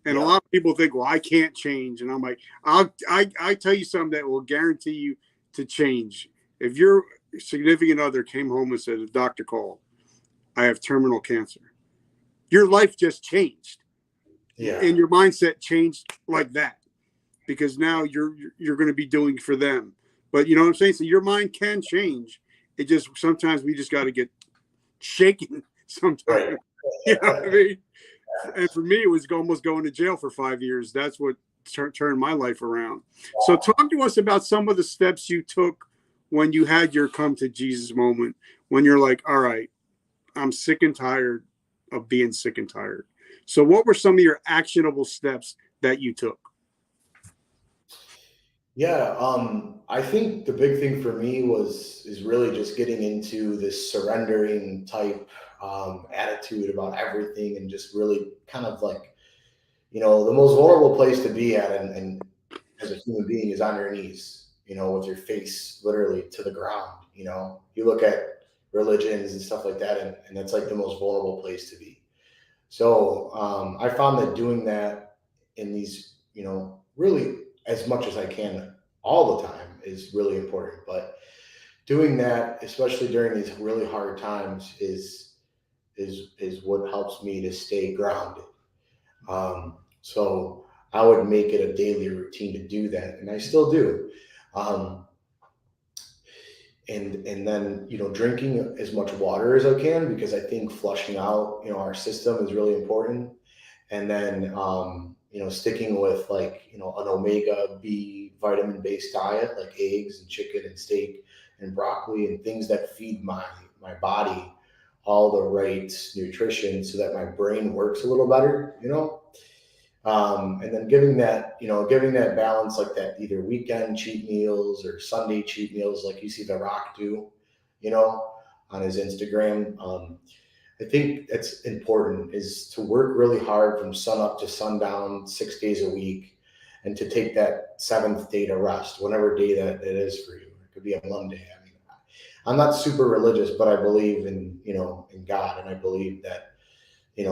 [SPEAKER 1] And a lot of people think, well, I can't change. And I'm like, I tell you something that will guarantee you to change. If your significant other came home and said, the doctor called, I have terminal cancer, your life just changed. And your mindset changed like that, because now you're going to be doing for them. But you know what I'm saying? So your mind can change. It just, sometimes we just got to get shaken sometimes.
[SPEAKER 2] Right.
[SPEAKER 1] You know what I mean? And for me, it was almost going to jail for 5 years. That's what turned my life around. So talk to us about some of the steps you took when you had your come to Jesus moment, when you're like, all right, I'm sick and tired of being sick and tired. So what were some of your actionable steps that you took?
[SPEAKER 2] Yeah, I think the big thing for me is really just getting into this surrendering type attitude about everything, and just really kind of like, the most vulnerable place to be at, and as a human being, is on your knees, with your face literally to the ground. You look at religions and stuff like that, and that's like the most vulnerable place to be. So I found that doing that in these, really as much as I can all the time is really important. But doing that, especially during these really hard times, is what helps me to stay grounded. So I would make it a daily routine to do that, and I still do. Um, and then drinking as much water as I can, because I think flushing out our system is really important. And then sticking with like an omega B vitamin based diet, like eggs and chicken and steak and broccoli, and things that feed my body all the right nutrition so that my brain works a little better. And then giving that balance, like that, either weekend cheat meals or Sunday cheat meals, like you see The Rock do, on his Instagram. I think that's important, is to work really hard from sun up to sundown, 6 days a week, and to take that seventh day to rest, whatever day that it is for you. It could be a Monday. I mean, I'm not super religious, but I believe in God, and I believe that, we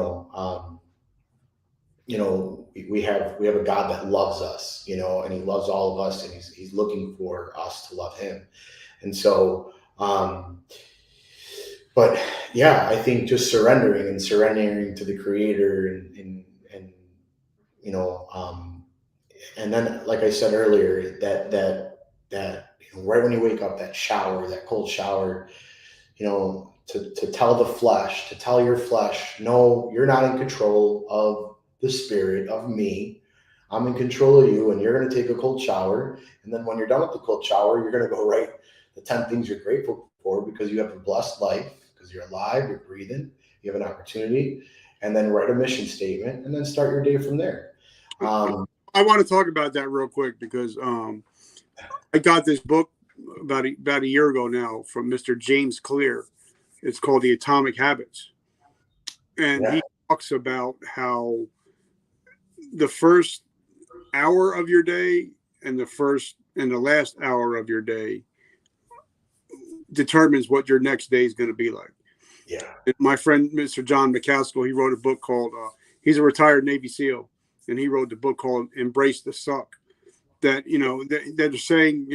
[SPEAKER 2] have a God that loves us, and He loves all of us, and He's looking for us to love Him. And so, but yeah, I think just surrendering to the Creator, and then, like I said earlier, that right when you wake up, that shower, that cold shower, to tell your flesh, no, you're not in control of the spirit of me. I'm in control of you, and you're going to take a cold shower. And then when you're done with the cold shower, you're going to go write the 10 things you're grateful for, because you have a blessed life, because you're alive, you're breathing, you have an opportunity, and then write a mission statement, and then start your day from there.
[SPEAKER 1] I want to talk about that real quick, because I got this book about a year ago now from Mr. James Clear. It's called The Atomic Habits. And he talks about how the first hour of your day and the last hour of your day determines what your next day is going to be like.
[SPEAKER 2] Yeah.
[SPEAKER 1] My friend, Mr. John McCaskill, he wrote a book called, he's a retired Navy SEAL, and he wrote the book called Embrace the Suck. That, they're saying,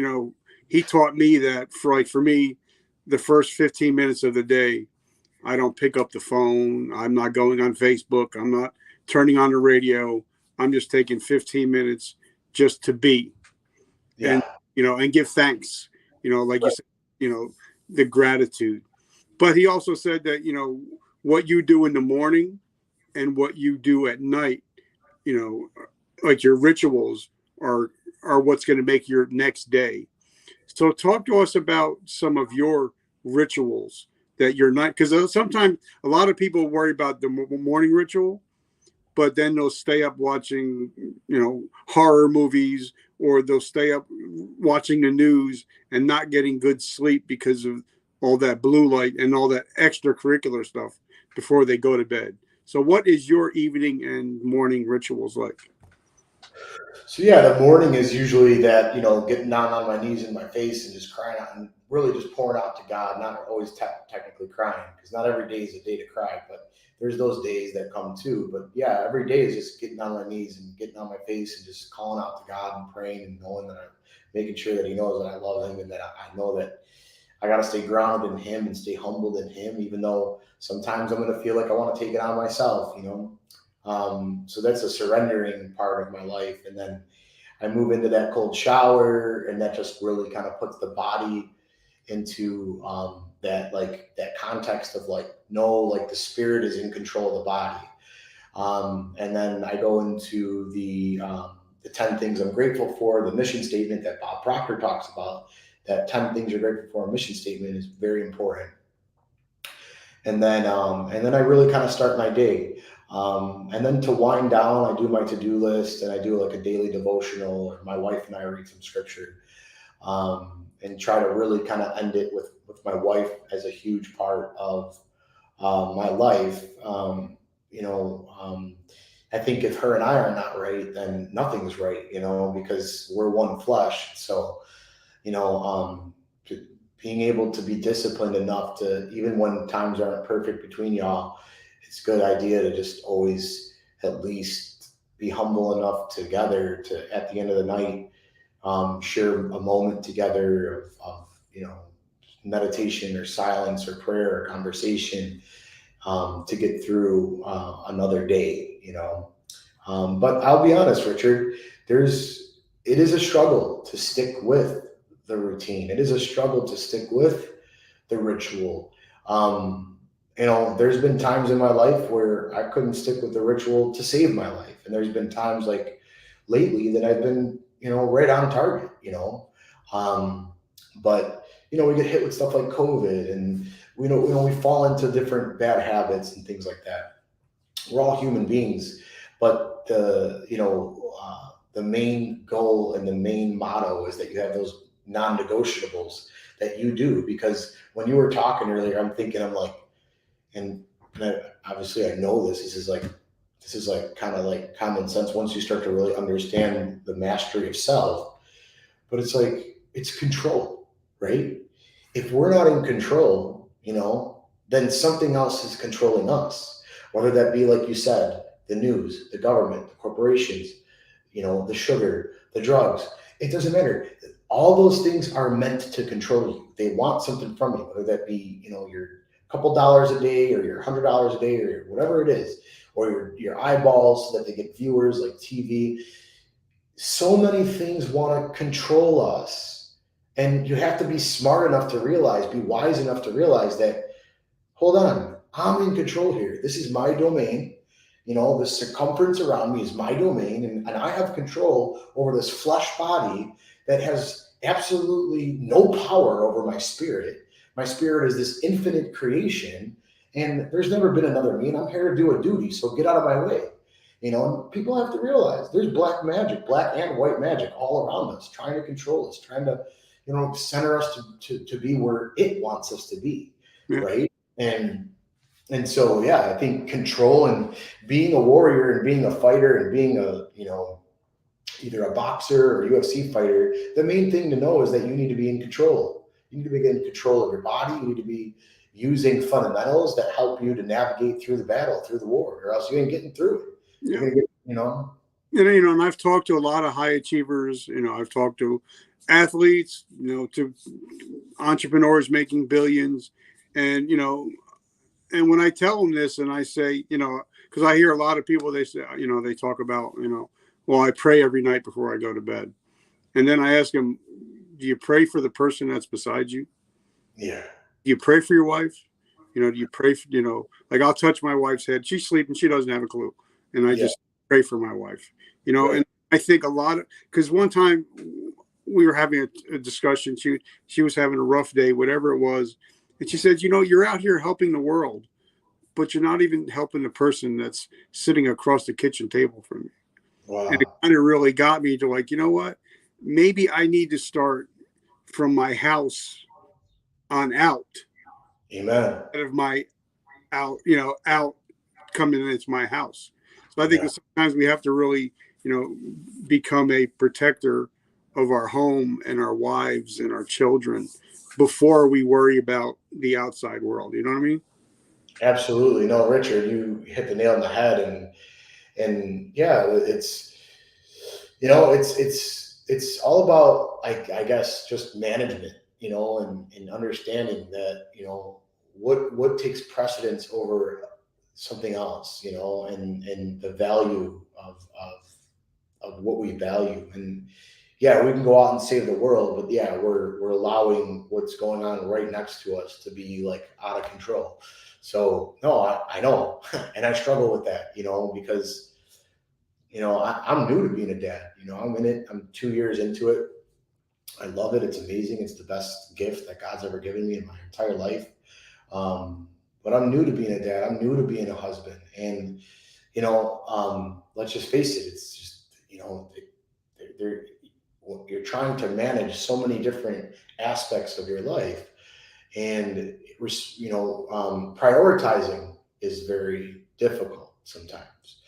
[SPEAKER 1] he taught me that for me, the first 15 minutes of the day, I don't pick up the phone. I'm not going on Facebook. I'm not turning on the radio. I'm just taking 15 minutes just to be, and,
[SPEAKER 2] Yeah.
[SPEAKER 1] and give thanks, like you said, the gratitude. But he also said that, what you do in the morning and what you do at night, like your rituals are what's going to make your next day. So talk to us about some of your rituals that you're not, because sometimes a lot of people worry about the morning ritual, but then they'll stay up watching, horror movies, or they'll stay up watching the news and not getting good sleep because of all that blue light and all that extracurricular stuff before they go to bed. So what is your evening and morning rituals like?
[SPEAKER 2] So yeah, the morning is usually that, getting down on my knees in my face and just crying out and really just pouring out to God. Not always technically crying, because not every day is a day to cry, but there's those days that come too. But yeah, every day is just getting on my knees and getting on my face and just calling out to God and praying and knowing that I'm making sure that He knows that I love Him, and that I know that I got to stay grounded in Him and stay humbled in Him, even though sometimes I'm going to feel like I want to take it on myself. So that's a surrendering part of my life. And then I move into that cold shower, and that just really kind of puts the body into that context of like, no, like the spirit is in control of the body. And then I go into the 10 things I'm grateful for, the mission statement that Bob Proctor talks about. That 10 things you're grateful for, a mission statement, is very important. And then I really kind of start my day. And then to wind down, I do my to-do list, and I do like a daily devotional, or my wife and I read some scripture, and try to really kind of end it with my wife as a huge part of my life. I think if her and I are not right, then nothing's right, because we're one flesh. So, being able to be disciplined enough to, even when times aren't perfect between y'all, it's a good idea to just always at least be humble enough together to, at the end of the night, share a moment together of meditation or silence or prayer or conversation, to get through another day. But I'll be honest, Richard, it is a struggle to stick with the routine. It is a struggle to stick with the ritual. There's been times in my life where I couldn't stick with the ritual to save my life. And there's been times like lately that I've been, right on target. But, we get hit with stuff like COVID, and we fall into different bad habits and things like that. We're all human beings, but the main goal and the main motto is that you have those non-negotiables that you do. Because when you were talking earlier, I'm like, and obviously I know this is like kind of like common sense once you start to really understand the mastery of self. But it's like, it's control, right? If we're not in control, then something else is controlling us, whether that be, like you said, the news, the government, the corporations, the sugar, the drugs. It doesn't matter. All those things are meant to control you. They want something from you, whether that be, your couple dollars a day, or your $100 a day, or whatever it is, or your eyeballs so that they get viewers like TV. So many things want to control us. And you have to be smart enough to realize, be wise enough to realize that, hold on, I'm in control here. This is my domain. The circumference around me is my domain, and I have control over this flesh body that has absolutely no power over my spirit. My spirit is this infinite creation, and there's never been another me, and I'm here to do a duty, so get out of my way. And people have to realize there's black and white magic all around us, trying to control us, trying to, center us to be where it wants us to be,
[SPEAKER 1] Yeah.
[SPEAKER 2] right? And so, yeah, I think control and being a warrior and being a fighter and being either a boxer or UFC fighter, the main thing to know is that you need to be in control. You need to be in control of your body. You need to be using fundamentals that help you to navigate through the battle, through the war, or else you ain't getting through it.
[SPEAKER 1] Yeah.
[SPEAKER 2] You're gonna get,
[SPEAKER 1] And I've talked to a lot of high achievers. I've talked to athletes, to entrepreneurs making billions, and and when I tell them this, and I say, because I hear a lot of people, they say, they talk about, Well, I pray every night before I go to bed. And then I ask him, do you pray for the person that's beside you?
[SPEAKER 2] Yeah.
[SPEAKER 1] Do you pray for your wife? Do you pray for, like I'll touch my wife's head. She's sleeping. She doesn't have a clue. And I
[SPEAKER 2] Yeah.
[SPEAKER 1] just pray for my wife,
[SPEAKER 2] Right.
[SPEAKER 1] and I think a lot of, because one time we were having a discussion. She was having a rough day, whatever it was. And she said, you're out here helping the world, but you're not even helping the person that's sitting across the kitchen table from you. And it
[SPEAKER 2] Wow.
[SPEAKER 1] kind of really got me to like, you know what? Maybe I need to start from my house on out
[SPEAKER 2] Amen.
[SPEAKER 1] instead of my out coming into my house. So I think
[SPEAKER 2] Yeah.
[SPEAKER 1] that sometimes we have to really, become a protector of our home and our wives and our children before we worry about the outside world. You know what I mean?
[SPEAKER 2] Absolutely. No, Richard, you hit the nail on the head, and yeah, it's all about, I guess, just management, and understanding that, what takes precedence over something else, and the value of what we value. And yeah, we can go out and save the world, but yeah, we're allowing what's going on right next to us to be like out of control. So no, I know, and I struggle with that, because I'm new to being a dad. I'm in it. I'm 2 years into it. I love it. It's amazing. It's the best gift that God's ever given me in my entire life. But I'm new to being a dad. I'm new to being a husband, and let's just face it. It's just they're, you're trying to manage so many different aspects of your life, and prioritizing is very difficult sometimes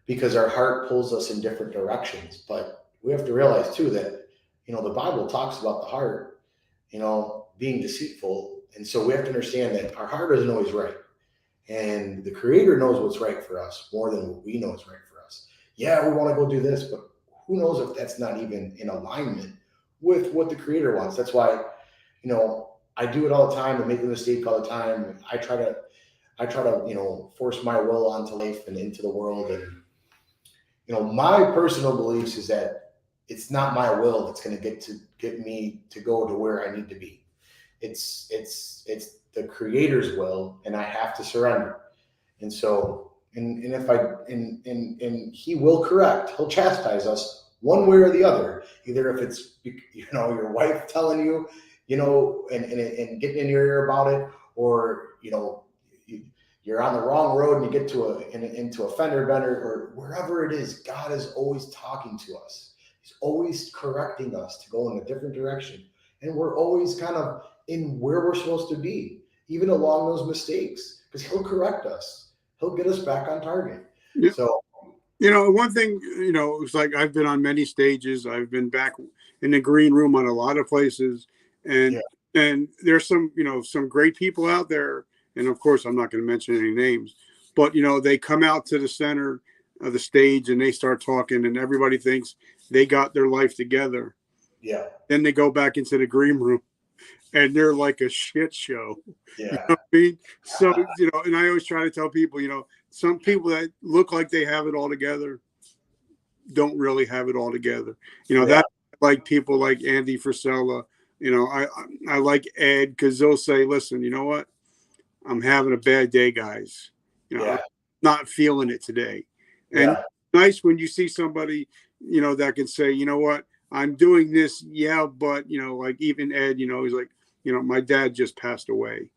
[SPEAKER 2] because our heart pulls us in different directions. But we have to realize too that the Bible talks about the heart, being deceitful, and so we have to understand that our heart isn't always right, and the Creator knows what's right for us more than what we know is right for us. Yeah, we want to go do this, but who knows if that's not even in alignment with what the Creator wants. That's why I do it all the time and make a mistake all the time. I try to force my will onto life and into the world. And my personal beliefs is that it's not my will that's going to get me to go to where I need to be. It's the Creator's will, and I have to surrender. And so, and if I and He will correct, He'll chastise us one way or the other. Either if it's your wife telling you, and getting in your ear about it, or you're on the wrong road and you get into a fender bender, or wherever it is. God is always talking to us. He's always correcting us to go in a different direction, and we're always kind of in where we're supposed to be, even along those mistakes, because He'll correct us. He'll get us back on target.
[SPEAKER 1] Yeah.
[SPEAKER 2] So
[SPEAKER 1] One thing, it's like I've been on many stages. I've been back in the green room on a lot of places, and
[SPEAKER 2] yeah,
[SPEAKER 1] there's some great people out there. And of course, I'm not going to mention any names, but they come out to the center of the stage and they start talking, and everybody thinks they got their life together.
[SPEAKER 2] yeah,
[SPEAKER 1] Then they go back into the green room and they're like a shit show. You
[SPEAKER 2] yeah,
[SPEAKER 1] know what I mean? So, and I always try to tell people, some people that look like they have it all together don't really have it all together.
[SPEAKER 2] yeah,
[SPEAKER 1] That like people like Andy Frisella. I like Ed because they'll say, listen, you know what? I'm having a bad day, guys. I'm
[SPEAKER 2] yeah,
[SPEAKER 1] not feeling it today. And
[SPEAKER 2] yeah,
[SPEAKER 1] it's nice when you see somebody, that can say, you know what, I'm doing this, yeah, but like even Ed, he's like, my dad just passed away.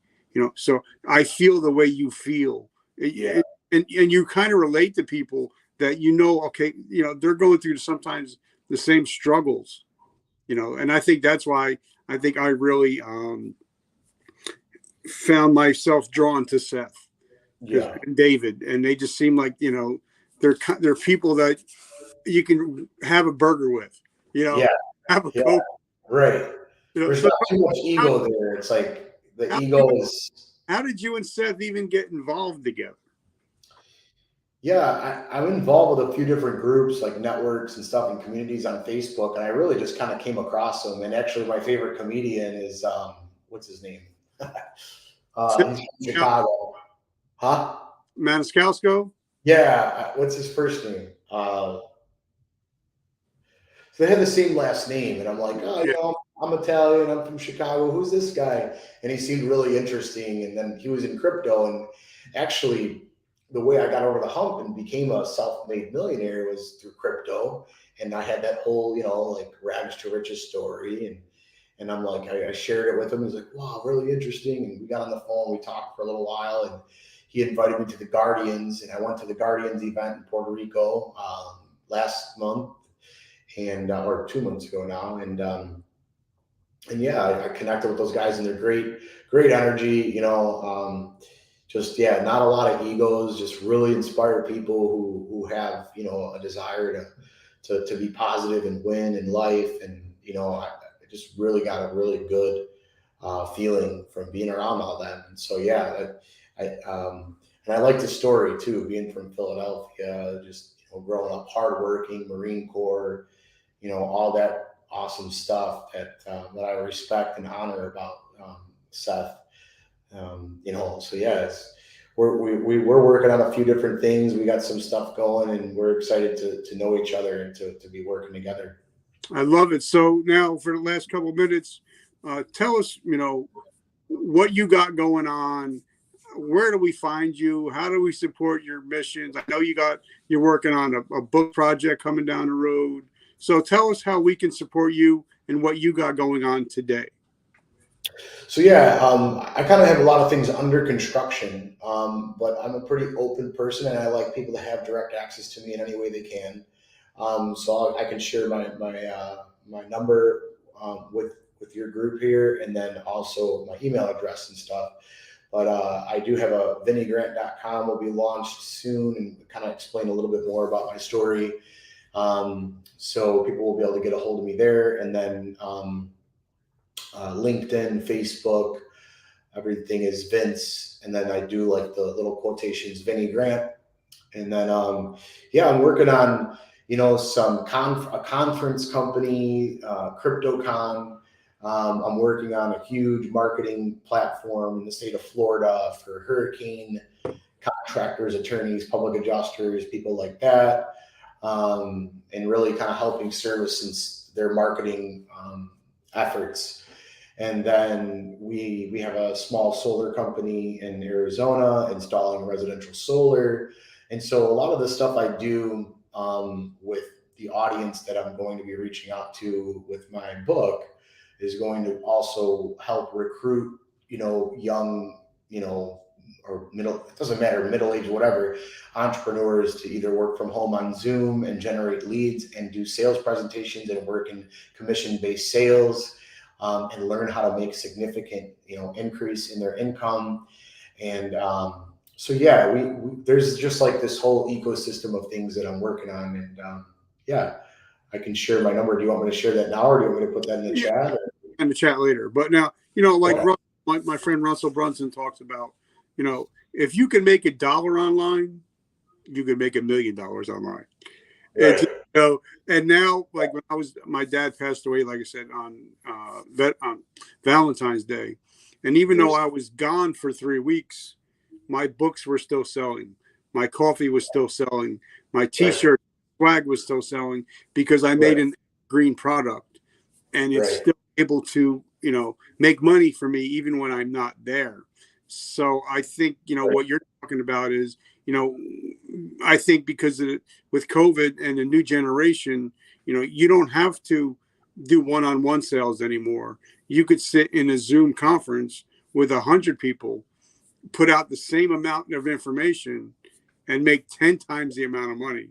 [SPEAKER 1] So I feel the way you feel.
[SPEAKER 2] yeah,
[SPEAKER 1] And you kind of relate to people that okay, they're going through sometimes the same struggles, and I think that's why I think I really found myself drawn to Seth because
[SPEAKER 2] yeah,
[SPEAKER 1] David, and they just seem like they're people that you can have a burger with,
[SPEAKER 2] yeah,
[SPEAKER 1] have a
[SPEAKER 2] yeah.
[SPEAKER 1] coke.
[SPEAKER 2] Right. There's
[SPEAKER 1] So
[SPEAKER 2] not too much
[SPEAKER 1] how,
[SPEAKER 2] ego there. It's like the
[SPEAKER 1] how,
[SPEAKER 2] ego is.
[SPEAKER 1] how did you and Seth even get involved together?
[SPEAKER 2] Yeah, I'm involved with a few different groups, like networks and stuff, and communities on Facebook, and I really just kind of came across them. And actually, my favorite comedian is what's his name? He's from Chicago, huh?
[SPEAKER 1] Maniscalco?
[SPEAKER 2] Yeah, what's his first name? they had the same last name, and I'm like, oh,
[SPEAKER 1] Yeah.
[SPEAKER 2] I'm Italian, I'm from Chicago. Who's this guy? And he seemed really interesting. And then he was in crypto, and actually, the way I got over the hump and became a self-made millionaire was through crypto. And I had that whole, like rags to riches story, and I'm like, I shared it with him. He's like, wow, really interesting. And we got on the phone, we talked for a little while, and he invited me to the Guardians, and I went to the Guardians event in Puerto Rico last month, and or 2 months ago now, and yeah, I connected with those guys, and they're great energy. Just yeah, not a lot of egos, just really inspired people who have a desire to be positive and win in life, and I just really got a really good feeling from being around all them. And so yeah, and I like the story too, being from Philadelphia, just growing up hardworking, Marine Corps, all that awesome stuff that I respect and honor about Seth. So yeah, we're working on a few different things. We got some stuff going, and we're excited to know each other and to be working together.
[SPEAKER 1] I love it. So now for the last couple of minutes, tell us, what you got going on. Where do we find you? How do we support your missions? I know you're working on a book project coming down the road. So tell us how we can support you and what you got going on today.
[SPEAKER 2] So yeah, I kind of have a lot of things under construction, but I'm a pretty open person, and I like people to have direct access to me in any way they can. So I can share my number with your group here, and then also my email address and stuff. But I do have a vinniegrant.com will be launched soon, and kind of explain a little bit more about my story. So people will be able to get a hold of me there, and then LinkedIn, Facebook, everything is Vince. And then I do like the little quotations, Vinnie Grant. And then, yeah, I'm working on, a conference company, CryptoCon. I'm working on a huge marketing platform in the state of Florida for hurricane contractors, attorneys, public adjusters, people like that. And really kind of helping service their marketing efforts. And then we have a small solar company in Arizona installing residential solar. And so a lot of the stuff I do with the audience that I'm going to be reaching out to with my book is going to also help recruit, young, or middle, it doesn't matter, middle age, whatever, entrepreneurs to either work from home on Zoom and generate leads and do sales presentations and work in commission-based sales. And learn how to make significant, increase in their income. And so, yeah, we there's just like this whole ecosystem of things that I'm working on. And yeah, I can share my number. Do you want me to share that now, or do you want me to put that in the chat?
[SPEAKER 1] In the chat later. But now, like
[SPEAKER 2] Okay.
[SPEAKER 1] my friend Russell Brunson talks about, if you can make $1 online, you can make $1 million online. It's
[SPEAKER 2] Right.
[SPEAKER 1] and now, like when my dad passed away, like I said on Valentine's Day, and even though I was gone for 3 weeks, my books were still selling, my coffee was still selling, my T-shirt swag was still selling because I made an green product, and it's
[SPEAKER 2] Right.
[SPEAKER 1] still able to make money for me even when I'm not there. So I think what you're talking about is I think because with COVID and the new generation, you don't have to do one-on-one sales anymore. You could sit in a Zoom conference with 100 people, put out the same amount of information, and make 10 times the amount of money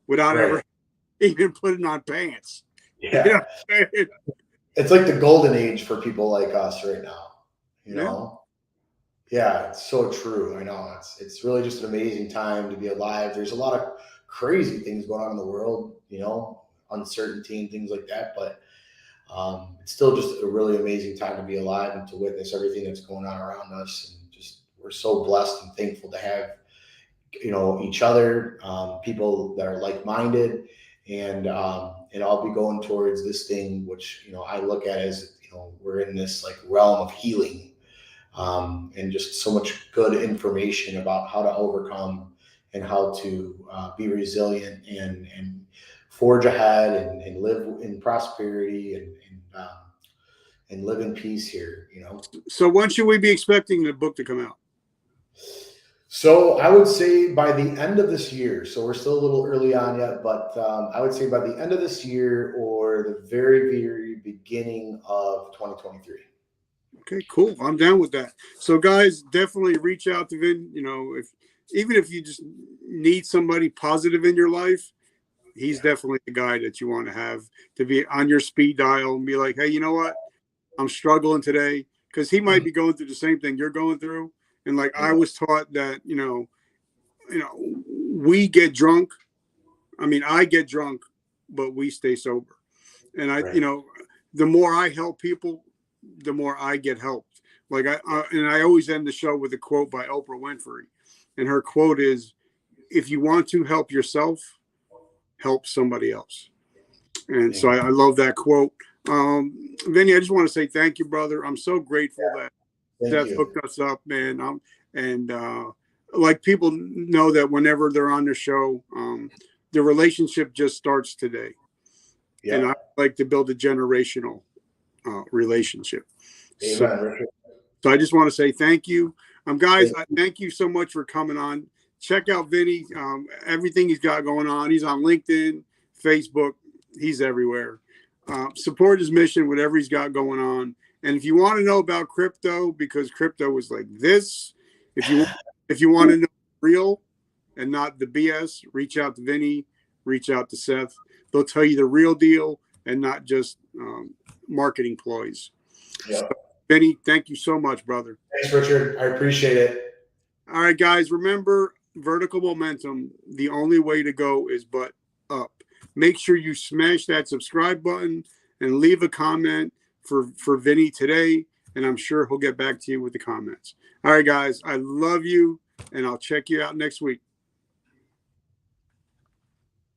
[SPEAKER 1] without ever
[SPEAKER 2] Right.
[SPEAKER 1] even putting on pants.
[SPEAKER 2] Yeah. It's like the golden age for people like us right now.
[SPEAKER 1] Yeah.
[SPEAKER 2] Yeah, it's so true. I know it's really just an amazing time to be alive. There's a lot of crazy things going on in the world, uncertainty and things like that. But it's still just a really amazing time to be alive and to witness everything that's going on around us. And just we're so blessed and thankful to have each other, people that are like-minded, and I'll be going towards this thing, which I look at as we're in this like realm of healing. And just so much good information about how to overcome and how to be resilient and forge ahead and live in prosperity and live in peace here, you know.
[SPEAKER 1] So when should we be expecting the book to come out?
[SPEAKER 2] So I would say by the end of this year. So we're still a little early on yet, but I would say by the end of this year or the very, very beginning of 2023.
[SPEAKER 1] Okay, cool. I'm down with that. So guys, definitely reach out to Vin. You know, even if you just need somebody positive in your life, he's definitely the guy that you want to have to be on your speed dial and be like, hey, you know what? I'm struggling today, because he might be going through the same thing you're going through. And like I was taught that, we get drunk. I mean, I get drunk, but we stay sober. And
[SPEAKER 2] Right.
[SPEAKER 1] the more I help people, the more I get helped. Like I always end the show with a quote by Oprah Winfrey, and her quote is, "If you want to help yourself, help somebody else." And so I love that quote. Vinny, I just want to say thank you, brother. I'm so grateful that
[SPEAKER 2] Thank
[SPEAKER 1] Seth
[SPEAKER 2] you.
[SPEAKER 1] hooked us up, man. And like people know that whenever they're on the show, the relationship just starts today.
[SPEAKER 2] Yeah.
[SPEAKER 1] And I like to build a generational relationship. So,
[SPEAKER 2] Amen, Richard.
[SPEAKER 1] so I just want to say thank you. Guys,
[SPEAKER 2] Thank
[SPEAKER 1] thank you so much for coming on. Check out Vinny, everything he's got going on. He's on LinkedIn, Facebook, he's everywhere. Support his mission, whatever he's got going on. And if you want to know about crypto, because crypto is like this, if you want to know real and not the BS, reach out to Vinny, reach out to Seth. They'll tell you the real deal and not just marketing ploys.
[SPEAKER 2] Yeah.
[SPEAKER 1] So, Vinny, thank you so much, brother.
[SPEAKER 2] Thanks, Richard. I appreciate it.
[SPEAKER 1] All right, guys, remember vertical momentum. The only way to go is but up. Make sure you smash that subscribe button and leave a comment for Vinny today, and I'm sure he'll get back to you with the comments. All right, guys, I love you, and I'll check you out next week.